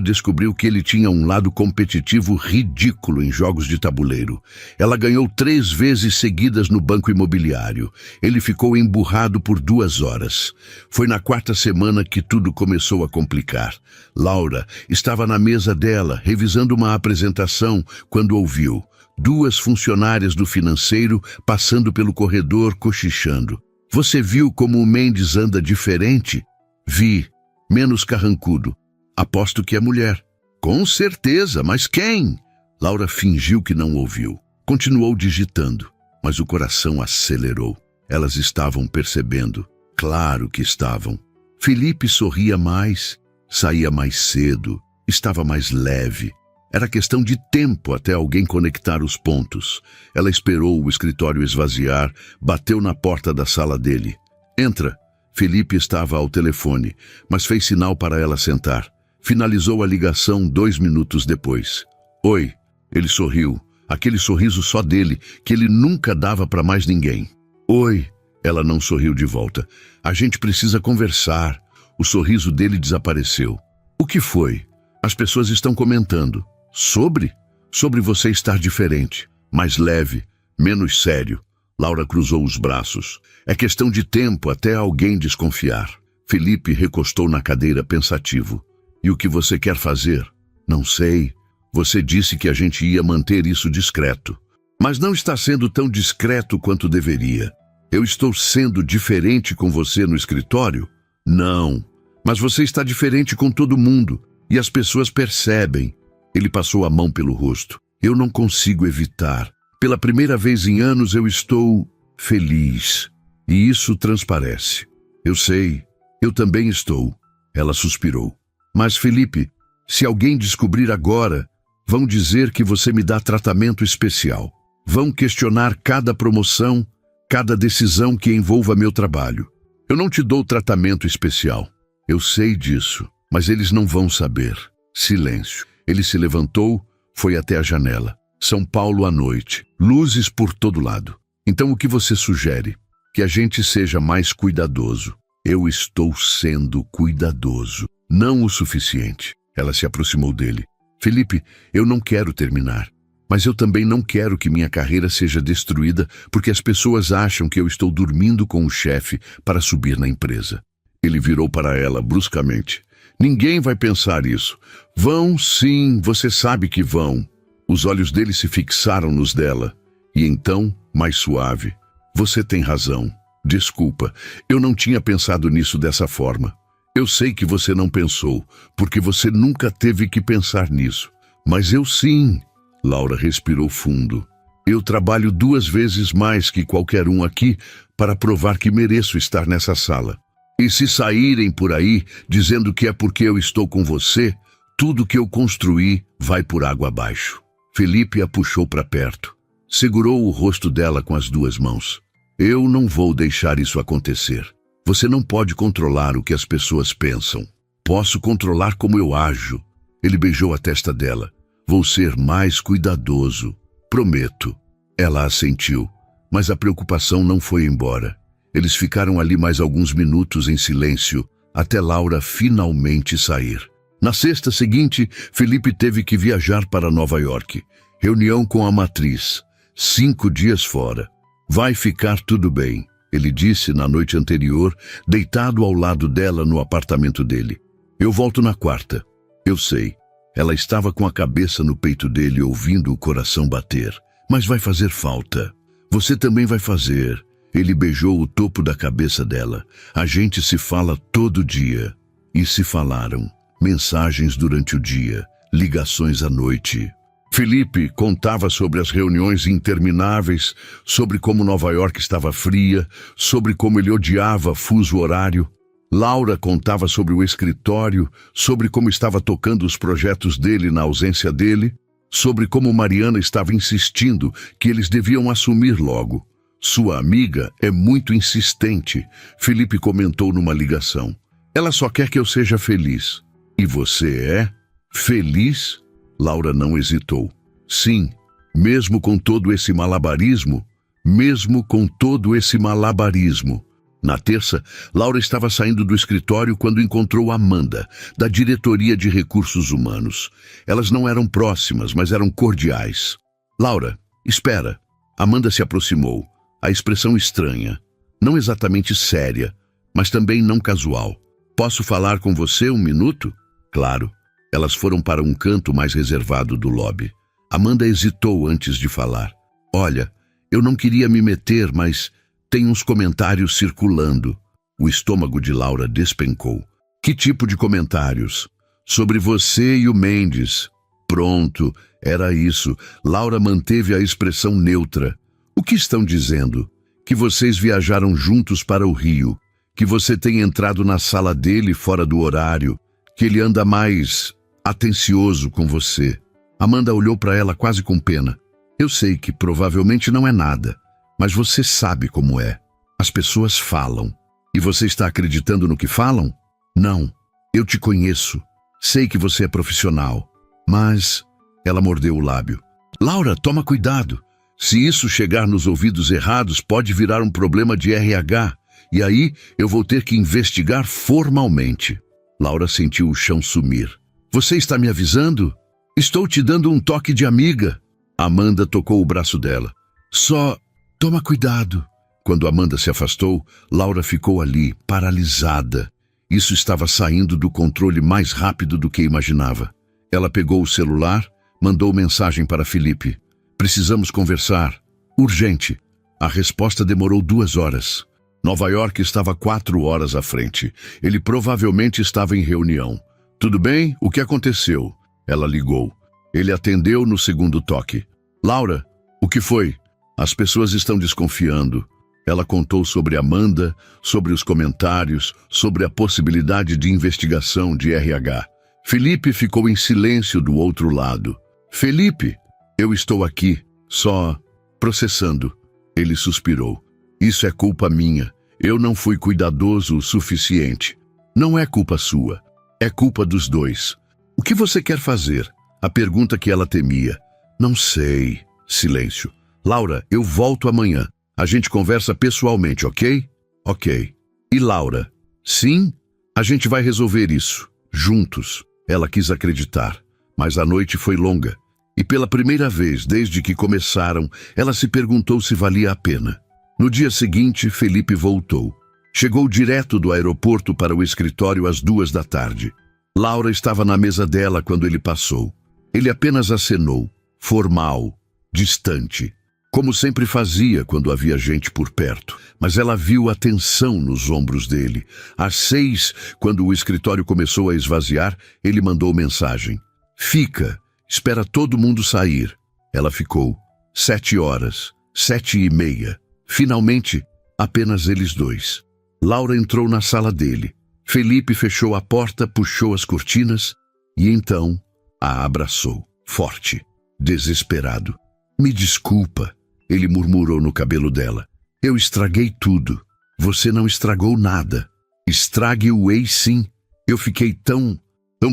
descobriu que ele tinha um lado competitivo ridículo em jogos de tabuleiro. Ela ganhou 3 vezes seguidas no banco imobiliário. Ele ficou emburrado por 2 horas. Foi na 4ª semana que tudo começou a complicar. Laura estava na mesa dela, revisando uma apresentação, quando ouviu 2 funcionárias do financeiro passando pelo corredor cochichando. Você viu como o Mendes anda diferente? Vi, menos carrancudo. Aposto que é mulher. Com certeza, mas quem? Laura fingiu que não ouviu. Continuou digitando, mas o coração acelerou. Elas estavam percebendo. Claro que estavam. Felipe sorria mais, saía mais cedo, estava mais leve. Era questão de tempo até alguém conectar os pontos. Ela esperou o escritório esvaziar, bateu na porta da sala dele. Entra. Felipe estava ao telefone, mas fez sinal para ela sentar. Finalizou a ligação 2 minutos depois. Oi. Ele sorriu. Aquele sorriso só dele, que ele nunca dava para mais ninguém. Oi. Ela não sorriu de volta. A gente precisa conversar. O sorriso dele desapareceu. O que foi? As pessoas estão comentando. Sobre? Sobre você estar diferente, mais leve, menos sério. Laura cruzou os braços. É questão de tempo até alguém desconfiar. Felipe recostou na cadeira pensativo. E o que você quer fazer? Não sei. Você disse que a gente ia manter isso discreto. Mas não está sendo tão discreto quanto deveria. Eu estou sendo diferente com você no escritório? Não. Mas você está diferente com todo mundo. E as pessoas percebem. Ele passou a mão pelo rosto. Eu não consigo evitar. Pela primeira vez em anos eu estou feliz. E isso transparece. Eu sei. Eu também estou. Ela suspirou. Mas, Felipe, se alguém descobrir agora, vão dizer que você me dá tratamento especial. Vão questionar cada promoção, cada decisão que envolva meu trabalho. Eu não te dou tratamento especial. Eu sei disso, mas eles não vão saber. Silêncio. Ele se levantou, foi até a janela. São Paulo à noite, luzes por todo lado. Então o que você sugere? Que a gente seja mais cuidadoso. Eu estou sendo cuidadoso. Não o suficiente. Ela se aproximou dele. Felipe, eu não quero terminar. Mas eu também não quero que minha carreira seja destruída porque as pessoas acham que eu estou dormindo com o chefe para subir na empresa. Ele virou para ela bruscamente. Ninguém vai pensar isso. Vão sim, você sabe que vão. Os olhos dele se fixaram nos dela. E então, mais suave. Você tem razão. Desculpa, eu não tinha pensado nisso dessa forma. Eu sei que você não pensou, porque você nunca teve que pensar nisso. Mas eu sim. Laura respirou fundo. Eu trabalho 2 vezes mais que qualquer um aqui para provar que mereço estar nessa sala. E se saírem por aí dizendo que é porque eu estou com você, tudo que eu construí vai por água abaixo. Felipe a puxou para perto. Segurou o rosto dela com as 2 mãos. Eu não vou deixar isso acontecer. Você não pode controlar o que as pessoas pensam. Posso controlar como eu ajo. Ele beijou a testa dela. Vou ser mais cuidadoso. Prometo. Ela assentiu, mas a preocupação não foi embora. Eles ficaram ali mais alguns minutos em silêncio, até Laura finalmente sair. Na sexta seguinte, Felipe teve que viajar para Nova York. Reunião com a matriz. 5 dias fora. Vai ficar tudo bem, ele disse na noite anterior, deitado ao lado dela no apartamento dele. Eu volto na 4ª. Eu sei. Ela estava com a cabeça no peito dele, ouvindo o coração bater. Mas vai fazer falta. Você também vai fazer. Ele beijou o topo da cabeça dela. A gente se fala todo dia. E se falaram. Mensagens durante o dia, ligações à noite. Felipe contava sobre as reuniões intermináveis, sobre como Nova York estava fria, sobre como ele odiava fuso horário. Laura contava sobre o escritório, sobre como estava tocando os projetos dele na ausência dele, sobre como Mariana estava insistindo que eles deviam assumir logo. Sua amiga é muito insistente, Felipe comentou numa ligação. Ela só quer que eu seja feliz. E você é? Feliz? Laura não hesitou. Sim, mesmo com todo esse malabarismo, mesmo com todo esse malabarismo. Na terça, Laura estava saindo do escritório quando encontrou Amanda, da Diretoria de Recursos Humanos. Elas não eram próximas, mas eram cordiais. Laura, espera. Amanda se aproximou, a expressão estranha, não exatamente séria, mas também não casual. Posso falar com você um minuto? Claro. Elas foram para um canto mais reservado do lobby. Amanda hesitou antes de falar. Olha, eu não queria me meter, mas tem uns comentários circulando. O estômago de Laura despencou. Que tipo de comentários? Sobre você e o Mendes. Pronto, era isso. Laura manteve a expressão neutra. O que estão dizendo? Que vocês viajaram juntos para o Rio, que você tem entrado na sala dele fora do horário, que ele anda mais atencioso com você. Amanda olhou para ela quase com pena. Eu sei que provavelmente não é nada, mas você sabe como é. As pessoas falam. E você está acreditando no que falam? Não. Eu te conheço. Sei que você é profissional. Mas... Ela mordeu o lábio. Laura, toma cuidado. Se isso chegar nos ouvidos errados, pode virar um problema de RH. E aí eu vou ter que investigar formalmente. Laura sentiu o chão sumir. Você está me avisando? Estou te dando um toque de amiga. Amanda tocou o braço dela. Só toma cuidado. Quando Amanda se afastou, Laura ficou ali, paralisada. Isso estava saindo do controle mais rápido do que imaginava. Ela pegou o celular, mandou mensagem para Felipe. Precisamos conversar. Urgente. A resposta demorou 2 horas. Nova York estava 4 horas à frente. Ele provavelmente estava em reunião. Tudo bem? O que aconteceu? Ela ligou. Ele atendeu no segundo toque. Laura, o que foi? As pessoas estão desconfiando. Ela contou sobre Amanda, sobre os comentários, sobre a possibilidade de investigação de RH. Felipe ficou em silêncio do outro lado. Felipe, eu estou aqui, só processando. Ele suspirou. Isso é culpa minha. Eu não fui cuidadoso o suficiente. Não é culpa sua. É culpa dos dois. O que você quer fazer? A pergunta que ela temia. Não sei. Silêncio. Laura, eu volto amanhã. A gente conversa pessoalmente, ok? Ok. E Laura? Sim? A gente vai resolver isso. Juntos. Ela quis acreditar. Mas a noite foi longa. E pela primeira vez desde que começaram, ela se perguntou se valia a pena. No dia seguinte, Felipe voltou. Chegou direto do aeroporto para o escritório às 2 da tarde. Laura estava na mesa dela quando ele passou. Ele apenas acenou, formal, distante, como sempre fazia quando havia gente por perto. Mas ela viu a tensão nos ombros dele. Às 6, quando o escritório começou a esvaziar, ele mandou mensagem. Fica, espera todo mundo sair. Ela ficou. 7 horas, 7:30. Finalmente, apenas eles dois. Laura entrou na sala dele. Felipe fechou a porta, puxou as cortinas e então a abraçou, forte, desesperado. Me desculpa, ele murmurou no cabelo dela. Eu estraguei tudo. Você não estragou nada. Estrague o ex sim. Eu fiquei tão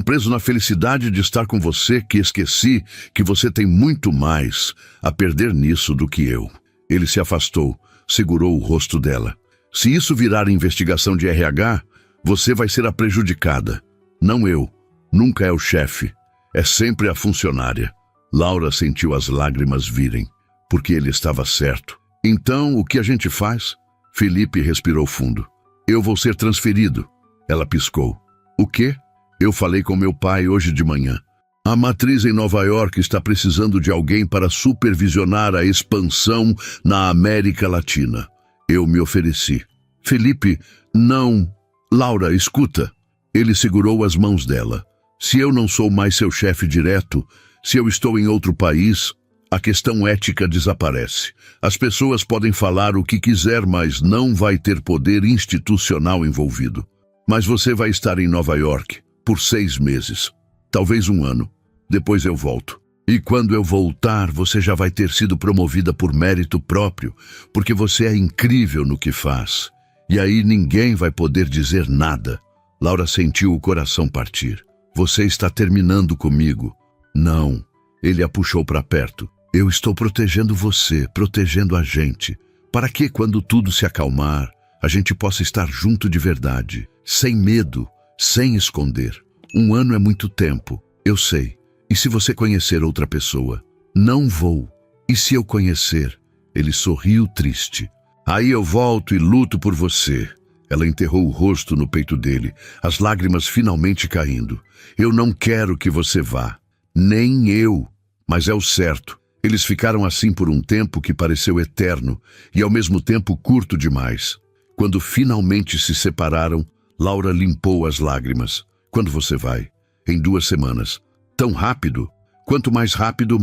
preso na felicidade de estar com você que esqueci que você tem muito mais a perder nisso do que eu. Ele se afastou, segurou o rosto dela. Se isso virar investigação de RH, você vai ser a prejudicada. Não eu. Nunca é o chefe. É sempre a funcionária. Laura sentiu as lágrimas virem, porque ele estava certo. Então, o que a gente faz? Felipe respirou fundo. Eu vou ser transferido. Ela piscou. O quê? Eu falei com meu pai hoje de manhã. A matriz em Nova York está precisando de alguém para supervisionar a expansão na América Latina. Eu me ofereci. Felipe, não. Laura, escuta. Ele segurou as mãos dela. Se eu não sou mais seu chefe direto, se eu estou em outro país, a questão ética desaparece. As pessoas podem falar o que quiser, mas não vai ter poder institucional envolvido. Mas você vai estar em Nova York por 6 meses. Talvez 1 ano. Depois eu volto. E quando eu voltar, você já vai ter sido promovida por mérito próprio, porque você é incrível no que faz. E aí ninguém vai poder dizer nada. Laura sentiu o coração partir. Você está terminando comigo. Não. Ele a puxou para perto. Eu estou protegendo você, protegendo a gente, para que, quando tudo se acalmar, a gente possa estar junto de verdade, sem medo, sem esconder. 1 ano é muito tempo, eu sei. E se você conhecer outra pessoa? Não vou. E se eu conhecer? Ele sorriu triste. Aí eu volto e luto por você. Ela enterrou o rosto no peito dele, as lágrimas finalmente caindo. Eu não quero que você vá. Nem eu. Mas é o certo. Eles ficaram assim por um tempo que pareceu eterno e ao mesmo tempo curto demais. Quando finalmente se separaram, Laura limpou as lágrimas. Quando você vai? Em 2 semanas. Tão rápido? Quanto mais rápido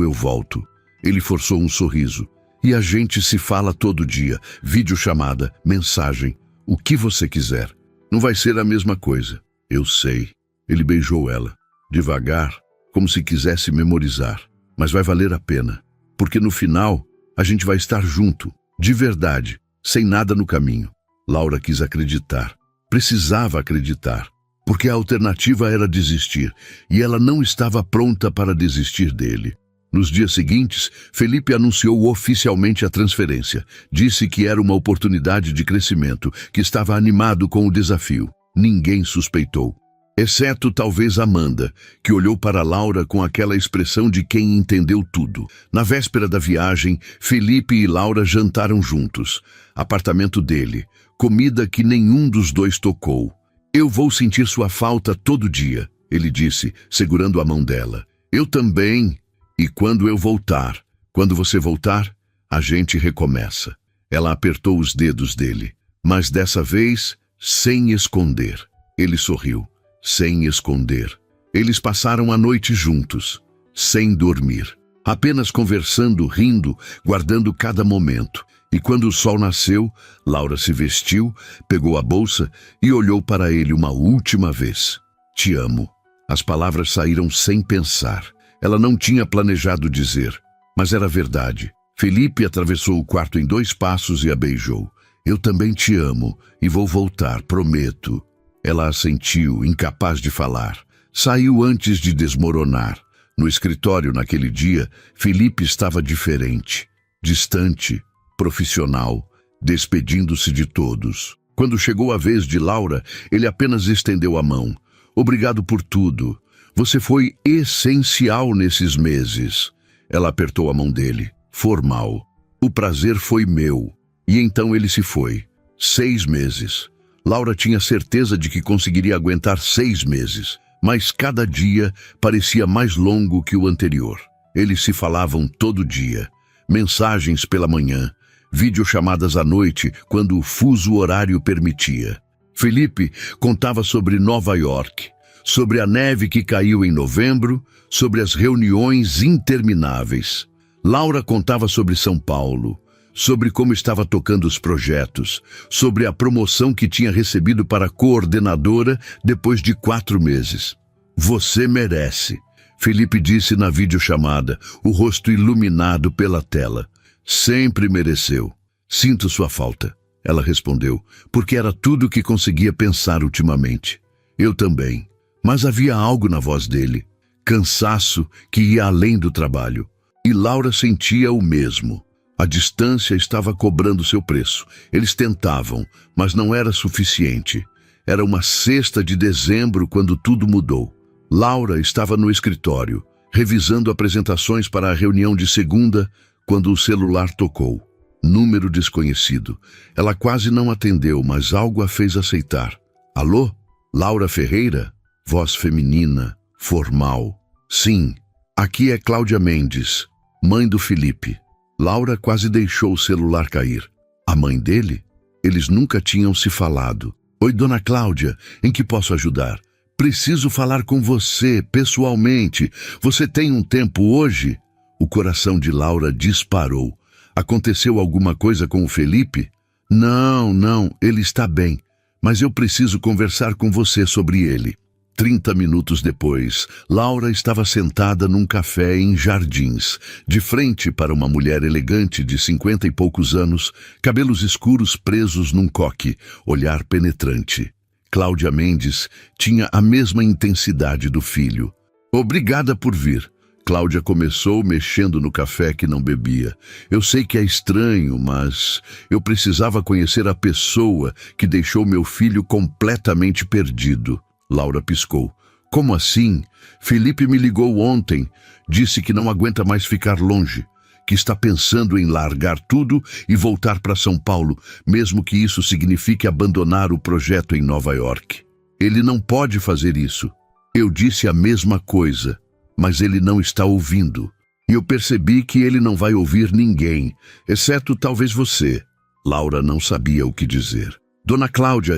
eu volto. Ele forçou um sorriso. E a gente se fala todo dia, videochamada, mensagem, o que você quiser. Não vai ser a mesma coisa. Eu sei. Ele beijou ela, devagar, como se quisesse memorizar. Mas vai valer a pena, porque no final a gente vai estar junto, de verdade, sem nada no caminho. Laura quis acreditar. Precisava acreditar, porque a alternativa era desistir, e ela não estava pronta para desistir dele. Nos dias seguintes, Felipe anunciou oficialmente a transferência. Disse que era uma oportunidade de crescimento, que estava animado com o desafio. Ninguém suspeitou, exceto talvez Amanda, que olhou para Laura com aquela expressão de quem entendeu tudo. Na véspera da viagem, Felipe e Laura jantaram juntos. Apartamento dele, comida que nenhum dos dois tocou. Eu vou sentir sua falta todo dia, ele disse, segurando a mão dela. Eu também. E quando eu voltar, quando você voltar, a gente recomeça. Ela apertou os dedos dele, mas dessa vez, sem esconder. Ele sorriu, sem esconder. Eles passaram a noite juntos, sem dormir, apenas conversando, rindo, guardando cada momento. E quando o sol nasceu, Laura se vestiu, pegou a bolsa e olhou para ele uma última vez. Te amo. As palavras saíram sem pensar. Ela não tinha planejado dizer, mas era verdade. Felipe atravessou o quarto em 2 passos e a beijou. Eu também te amo e vou voltar, prometo. Ela assentiu, incapaz de falar. Saiu antes de desmoronar. No escritório naquele dia, Felipe estava diferente, distante, profissional, despedindo-se de todos. Quando chegou a vez de Laura, ele apenas estendeu a mão. Obrigado por tudo. Você foi essencial nesses meses. Ela apertou a mão dele, formal. O prazer foi meu. E então ele se foi. 6 meses. Laura tinha certeza de que conseguiria aguentar 6 meses. Mas cada dia parecia mais longo que o anterior. Eles se falavam todo dia. Mensagens pela manhã, videochamadas à noite quando o fuso horário permitia. Felipe contava sobre Nova York, sobre a neve que caiu em novembro, sobre as reuniões intermináveis. Laura contava sobre São Paulo, sobre como estava tocando os projetos, sobre a promoção que tinha recebido para coordenadora depois de 4 meses. Você merece, Felipe disse na videochamada, o rosto iluminado pela tela. Sempre mereceu. Sinto sua falta, ela respondeu, porque era tudo o que conseguia pensar ultimamente. Eu também. Mas havia algo na voz dele, cansaço que ia além do trabalho. E Laura sentia o mesmo. A distância estava cobrando seu preço. Eles tentavam, mas não era suficiente. Era uma sexta de dezembro quando tudo mudou. Laura estava no escritório, revisando apresentações para a reunião de segunda, quando o celular tocou. Número desconhecido. Ela quase não atendeu, mas algo a fez aceitar. Alô? Laura Ferreira? Voz feminina, formal. Sim, aqui é Cláudia Mendes, mãe do Felipe. Laura quase deixou o celular cair. A mãe dele? Eles nunca tinham se falado. Oi, dona Cláudia, em que posso ajudar? Preciso falar com você, pessoalmente. Você tem um tempo hoje? O coração de Laura disparou. Aconteceu alguma coisa com o Felipe? Não, ele está bem. Mas eu preciso conversar com você sobre ele. 30 minutos depois, Laura estava sentada num café em Jardins, de frente para uma mulher elegante de 50 e poucos anos, cabelos escuros presos num coque, olhar penetrante. Cláudia Mendes tinha a mesma intensidade do filho. Obrigada por vir. Cláudia começou mexendo no café que não bebia. Eu sei que é estranho, mas eu precisava conhecer a pessoa que deixou meu filho completamente perdido. Laura piscou. Como assim? Felipe me ligou ontem. Disse que não aguenta mais ficar longe, que está pensando em largar tudo e voltar para São Paulo, mesmo que isso signifique abandonar o projeto em Nova York. Ele não pode fazer isso. Eu disse a mesma coisa, mas ele não está ouvindo. E eu percebi que ele não vai ouvir ninguém, exceto talvez você. Laura não sabia o que dizer. Dona Cláudia,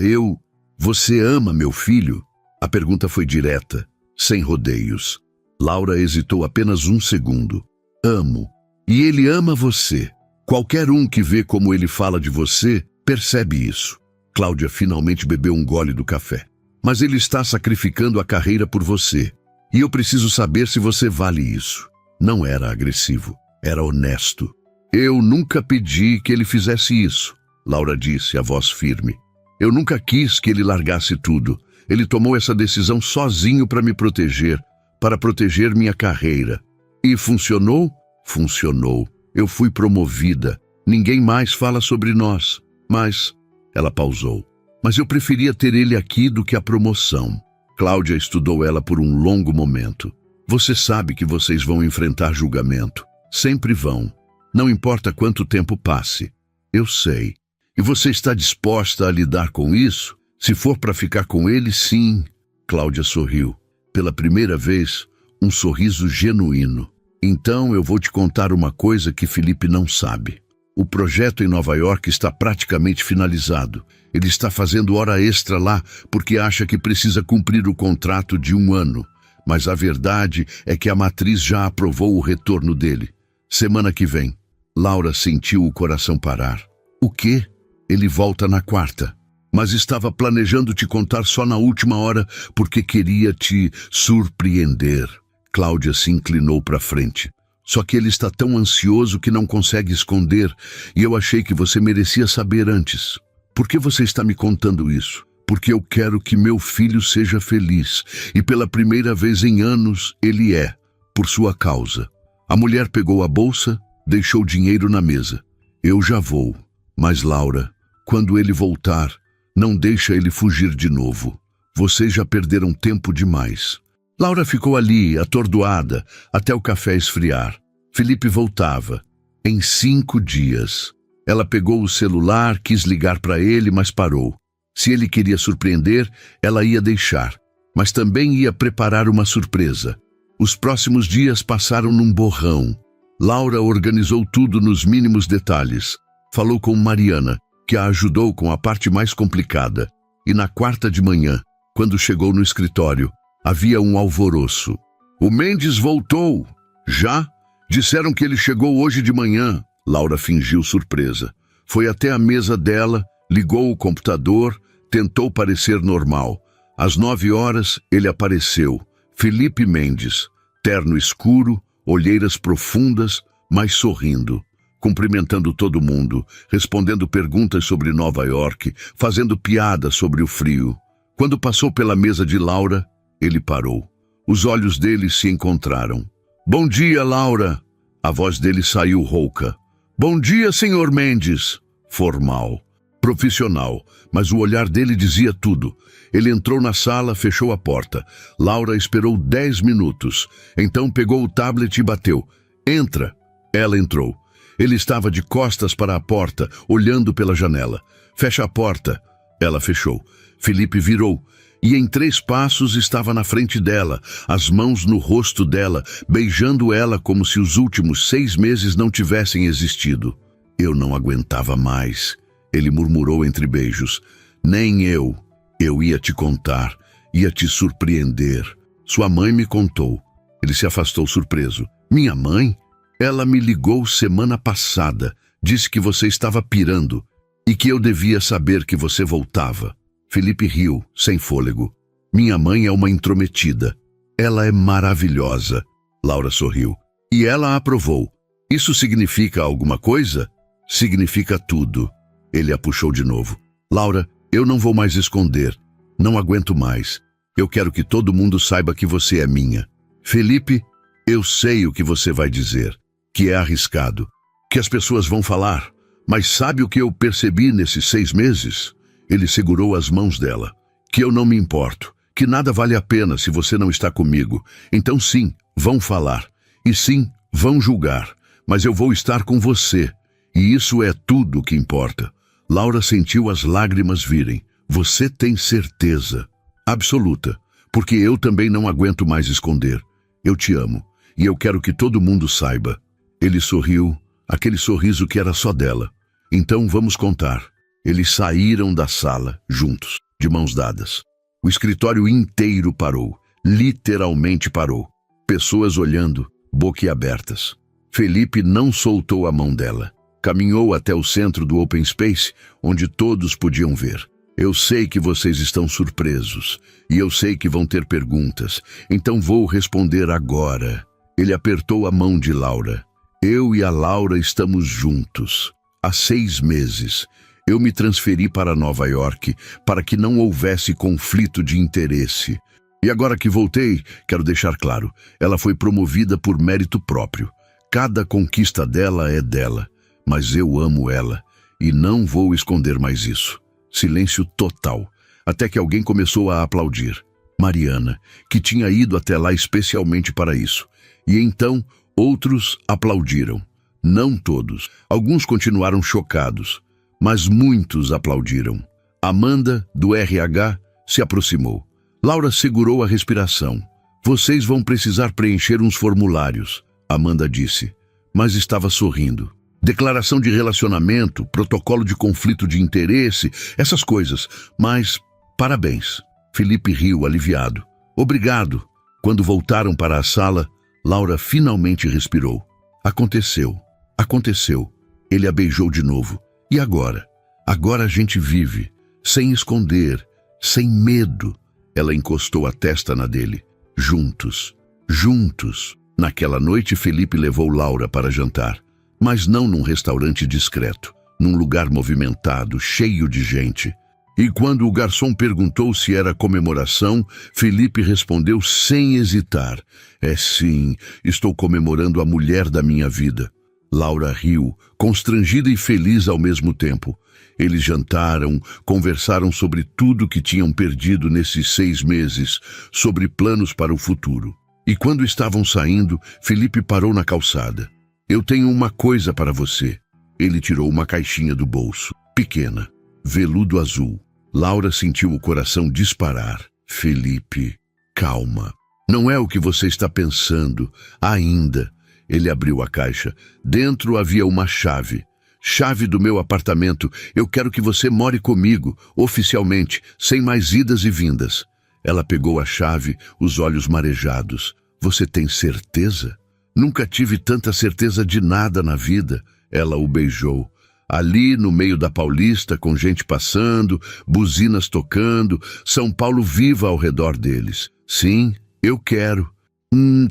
Você ama meu filho? A pergunta foi direta, sem rodeios. Laura hesitou apenas um segundo. Amo. E ele ama você. Qualquer um que vê como ele fala de você, percebe isso. Cláudia finalmente bebeu um gole do café. Mas ele está sacrificando a carreira por você. E eu preciso saber se você vale isso. Não era agressivo, era honesto. Eu nunca pedi que ele fizesse isso, Laura disse, a voz firme. Eu nunca quis que ele largasse tudo. Ele tomou essa decisão sozinho para me proteger, para proteger minha carreira. E funcionou? Funcionou. Eu fui promovida. Ninguém mais fala sobre nós. Mas... Ela pausou. Mas eu preferia ter ele aqui do que a promoção. Cláudia estudou ela por um longo momento. Você sabe que vocês vão enfrentar julgamento. Sempre vão. Não importa quanto tempo passe. Eu sei. E você está disposta a lidar com isso? Se for para ficar com ele, sim. Cláudia sorriu. Pela primeira vez, um sorriso genuíno. Então eu vou te contar uma coisa que Felipe não sabe. O projeto em Nova York está praticamente finalizado. Ele está fazendo hora extra lá porque acha que precisa cumprir o contrato de 1 ano. Mas a verdade é que a matriz já aprovou o retorno dele. Semana que vem. Laura sentiu o coração parar. O quê? Ele volta na quarta. Mas estava planejando te contar só na última hora porque queria te surpreender. Cláudia se inclinou para frente. Só que ele está tão ansioso que não consegue esconder, e eu achei que você merecia saber antes. Por que você está me contando isso? Porque eu quero que meu filho seja feliz, e pela primeira vez em anos ele é, por sua causa. A mulher pegou a bolsa, deixou dinheiro na mesa. Eu já vou, mas Laura, quando ele voltar, não deixa ele fugir de novo. Vocês já perderam tempo demais. Laura ficou ali, atordoada, até o café esfriar. Felipe voltava. Em 5 dias. Ela pegou o celular, quis ligar para ele, mas parou. Se ele queria surpreender, ela ia deixar. Mas também ia preparar uma surpresa. Os próximos dias passaram num borrão. Laura organizou tudo nos mínimos detalhes. Falou com Mariana, que a ajudou com a parte mais complicada. E na quarta de manhã, quando chegou no escritório, havia um alvoroço. O Mendes voltou. Já? Disseram que ele chegou hoje de manhã. Laura fingiu surpresa. Foi até a mesa dela, ligou o computador, tentou parecer normal. Às 9 horas, ele apareceu. Felipe Mendes. Terno escuro, olheiras profundas, mas sorrindo. Cumprimentando todo mundo, respondendo perguntas sobre Nova York, fazendo piadas sobre o frio. Quando passou pela mesa de Laura, ele parou. Os olhos dele se encontraram. Bom dia, Laura. A voz dele saiu rouca. Bom dia, senhor Mendes. Formal. Profissional. Mas o olhar dele dizia tudo. Ele entrou na sala, fechou a porta. Laura esperou 10 minutos. Então pegou o tablet e bateu. Entra. Ela entrou. Ele estava de costas para a porta, olhando pela janela. Fecha a porta. Ela fechou. Felipe virou. E em 3 passos estava na frente dela, as mãos no rosto dela, beijando ela como se os últimos 6 meses não tivessem existido. Eu não aguentava mais, ele murmurou entre beijos. Nem eu. Eu ia te contar, ia te surpreender. Sua mãe me contou. Ele se afastou surpreso. Minha mãe? Ela me ligou semana passada, disse que você estava pirando e que eu devia saber que você voltava. Felipe riu, sem fôlego. Minha mãe é uma intrometida. Ela é maravilhosa. Laura sorriu. E ela aprovou. Isso significa alguma coisa? Significa tudo. Ele a puxou de novo. Laura, eu não vou mais esconder. Não aguento mais. Eu quero que todo mundo saiba que você é minha. Felipe, Eu sei o que você vai dizer, que é arriscado, que as pessoas vão falar, mas sabe o que eu percebi nesses 6 meses? Ele segurou as mãos dela. Que eu não me importo, que nada vale a pena se você não está comigo. Então sim, vão falar. E sim, vão julgar. Mas eu vou estar com você. E isso é tudo o que importa. Laura sentiu as lágrimas virem. Você tem certeza? Absoluta. Porque eu também não aguento mais esconder. Eu te amo. E eu quero que todo mundo saiba. Ele sorriu, aquele sorriso que era só dela. Então vamos contar. Eles saíram da sala, juntos, de mãos dadas. O escritório inteiro parou. Literalmente parou. Pessoas olhando, boquiabertas. Felipe não soltou a mão dela. Caminhou até o centro do open space, onde todos podiam ver. Eu sei que vocês estão surpresos. E eu sei que vão ter perguntas. Então vou responder agora. Ele apertou a mão de Laura. Eu e a Laura estamos juntos. Há 6 meses. Eu me transferi para Nova York para que não houvesse conflito de interesse. E agora que voltei, quero deixar claro, ela foi promovida por mérito próprio. Cada conquista dela é dela, mas eu amo ela e não vou esconder mais isso. Silêncio total, até que alguém começou a aplaudir. Mariana, que tinha ido até lá especialmente para isso. E então outros aplaudiram. Não todos. Alguns continuaram chocados, mas muitos aplaudiram. Amanda, do RH, se aproximou. Laura segurou a respiração. Vocês vão precisar preencher uns formulários, Amanda disse, mas estava sorrindo. Declaração de relacionamento, protocolo de conflito de interesse, essas coisas. Mas, parabéns. Felipe riu aliviado. Obrigado. Quando voltaram para a sala, Laura finalmente respirou. Aconteceu. Aconteceu. Ele a beijou de novo. E agora? Agora a gente vive, sem esconder, sem medo. Ela encostou a testa na dele. Juntos. Juntos. Naquela noite, Felipe levou Laura para jantar. Mas não num restaurante discreto. Num lugar movimentado, cheio de gente. E quando o garçom perguntou se era comemoração, Felipe respondeu sem hesitar. É sim, estou comemorando a mulher da minha vida. Laura riu, constrangida e feliz ao mesmo tempo. Eles jantaram, conversaram sobre tudo que tinham perdido nesses 6 meses, sobre planos para o futuro. E quando estavam saindo, Felipe parou na calçada. Eu tenho uma coisa para você. Ele tirou uma caixinha do bolso, pequena, veludo azul. Laura sentiu o coração disparar. Felipe, calma. Não é o que você está pensando, ainda. Ele abriu a caixa. Dentro havia uma chave. Chave do meu apartamento. Eu quero que você more comigo, oficialmente, sem mais idas e vindas. Ela pegou a chave, os olhos marejados. Você tem certeza? Nunca tive tanta certeza de nada na vida. Ela o beijou. Ali, no meio da Paulista, com gente passando, buzinas tocando, São Paulo viva ao redor deles. Sim, eu quero.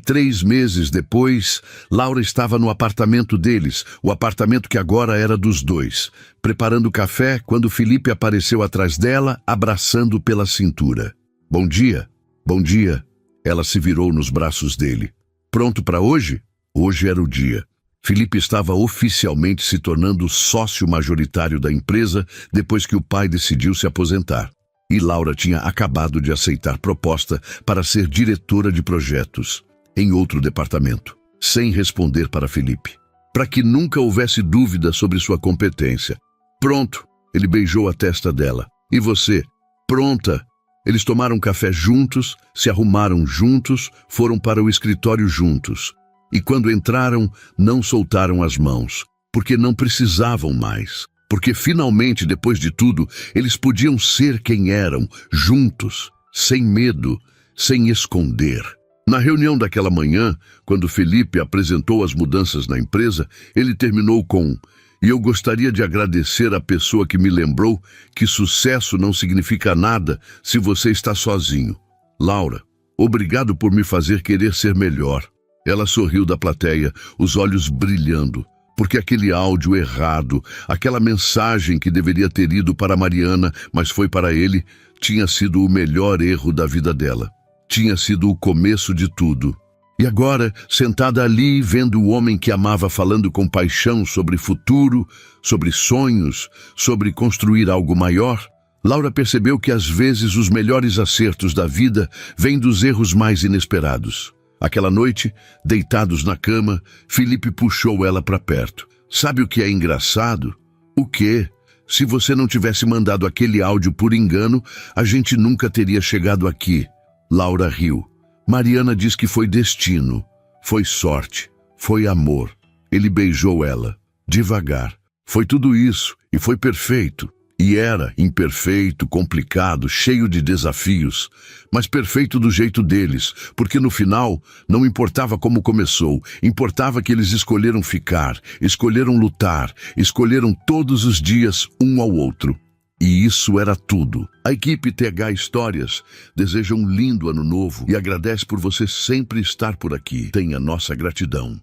3 meses depois, Laura estava no apartamento deles, o apartamento que agora era dos dois, preparando café quando Felipe apareceu atrás dela, abraçando pela cintura. Bom dia, bom dia. Ela se virou nos braços dele. Pronto para hoje? Hoje era o dia. Felipe estava oficialmente se tornando sócio majoritário da empresa depois que o pai decidiu se aposentar. E Laura tinha acabado de aceitar proposta para ser diretora de projetos em outro departamento, sem responder para Felipe, para que nunca houvesse dúvida sobre sua competência. Pronto, ele beijou a testa dela. E você? Pronta? Eles tomaram café juntos, se arrumaram juntos, foram para o escritório juntos. E quando entraram, não soltaram as mãos, porque não precisavam mais. Porque finalmente, depois de tudo, eles podiam ser quem eram, juntos, sem medo, sem esconder. Na reunião daquela manhã, quando Felipe apresentou as mudanças na empresa, ele terminou com: "E eu gostaria de agradecer a pessoa que me lembrou que sucesso não significa nada se você está sozinho. Laura, obrigado por me fazer querer ser melhor." Ela sorriu da plateia, os olhos brilhando. Porque aquele áudio errado, aquela mensagem que deveria ter ido para Mariana, mas foi para ele, tinha sido o melhor erro da vida dela. Tinha sido o começo de tudo. E agora, sentada ali, vendo o homem que amava falando com paixão sobre futuro, sobre sonhos, sobre construir algo maior, Laura percebeu que às vezes os melhores acertos da vida vêm dos erros mais inesperados. Aquela noite, deitados na cama, Felipe puxou ela para perto. Sabe o que é engraçado? O quê? Se você não tivesse mandado aquele áudio por engano, a gente nunca teria chegado aqui. Laura riu. Mariana diz que foi destino, foi sorte, foi amor. Ele beijou ela, devagar. Foi tudo isso, e foi perfeito. E era imperfeito, complicado, cheio de desafios, mas perfeito do jeito deles, porque no final não importava como começou, importava que eles escolheram ficar, escolheram lutar, escolheram todos os dias um ao outro. E isso era tudo. A equipe TH Histórias deseja um lindo ano novo e agradece por você sempre estar por aqui. Tenha nossa gratidão.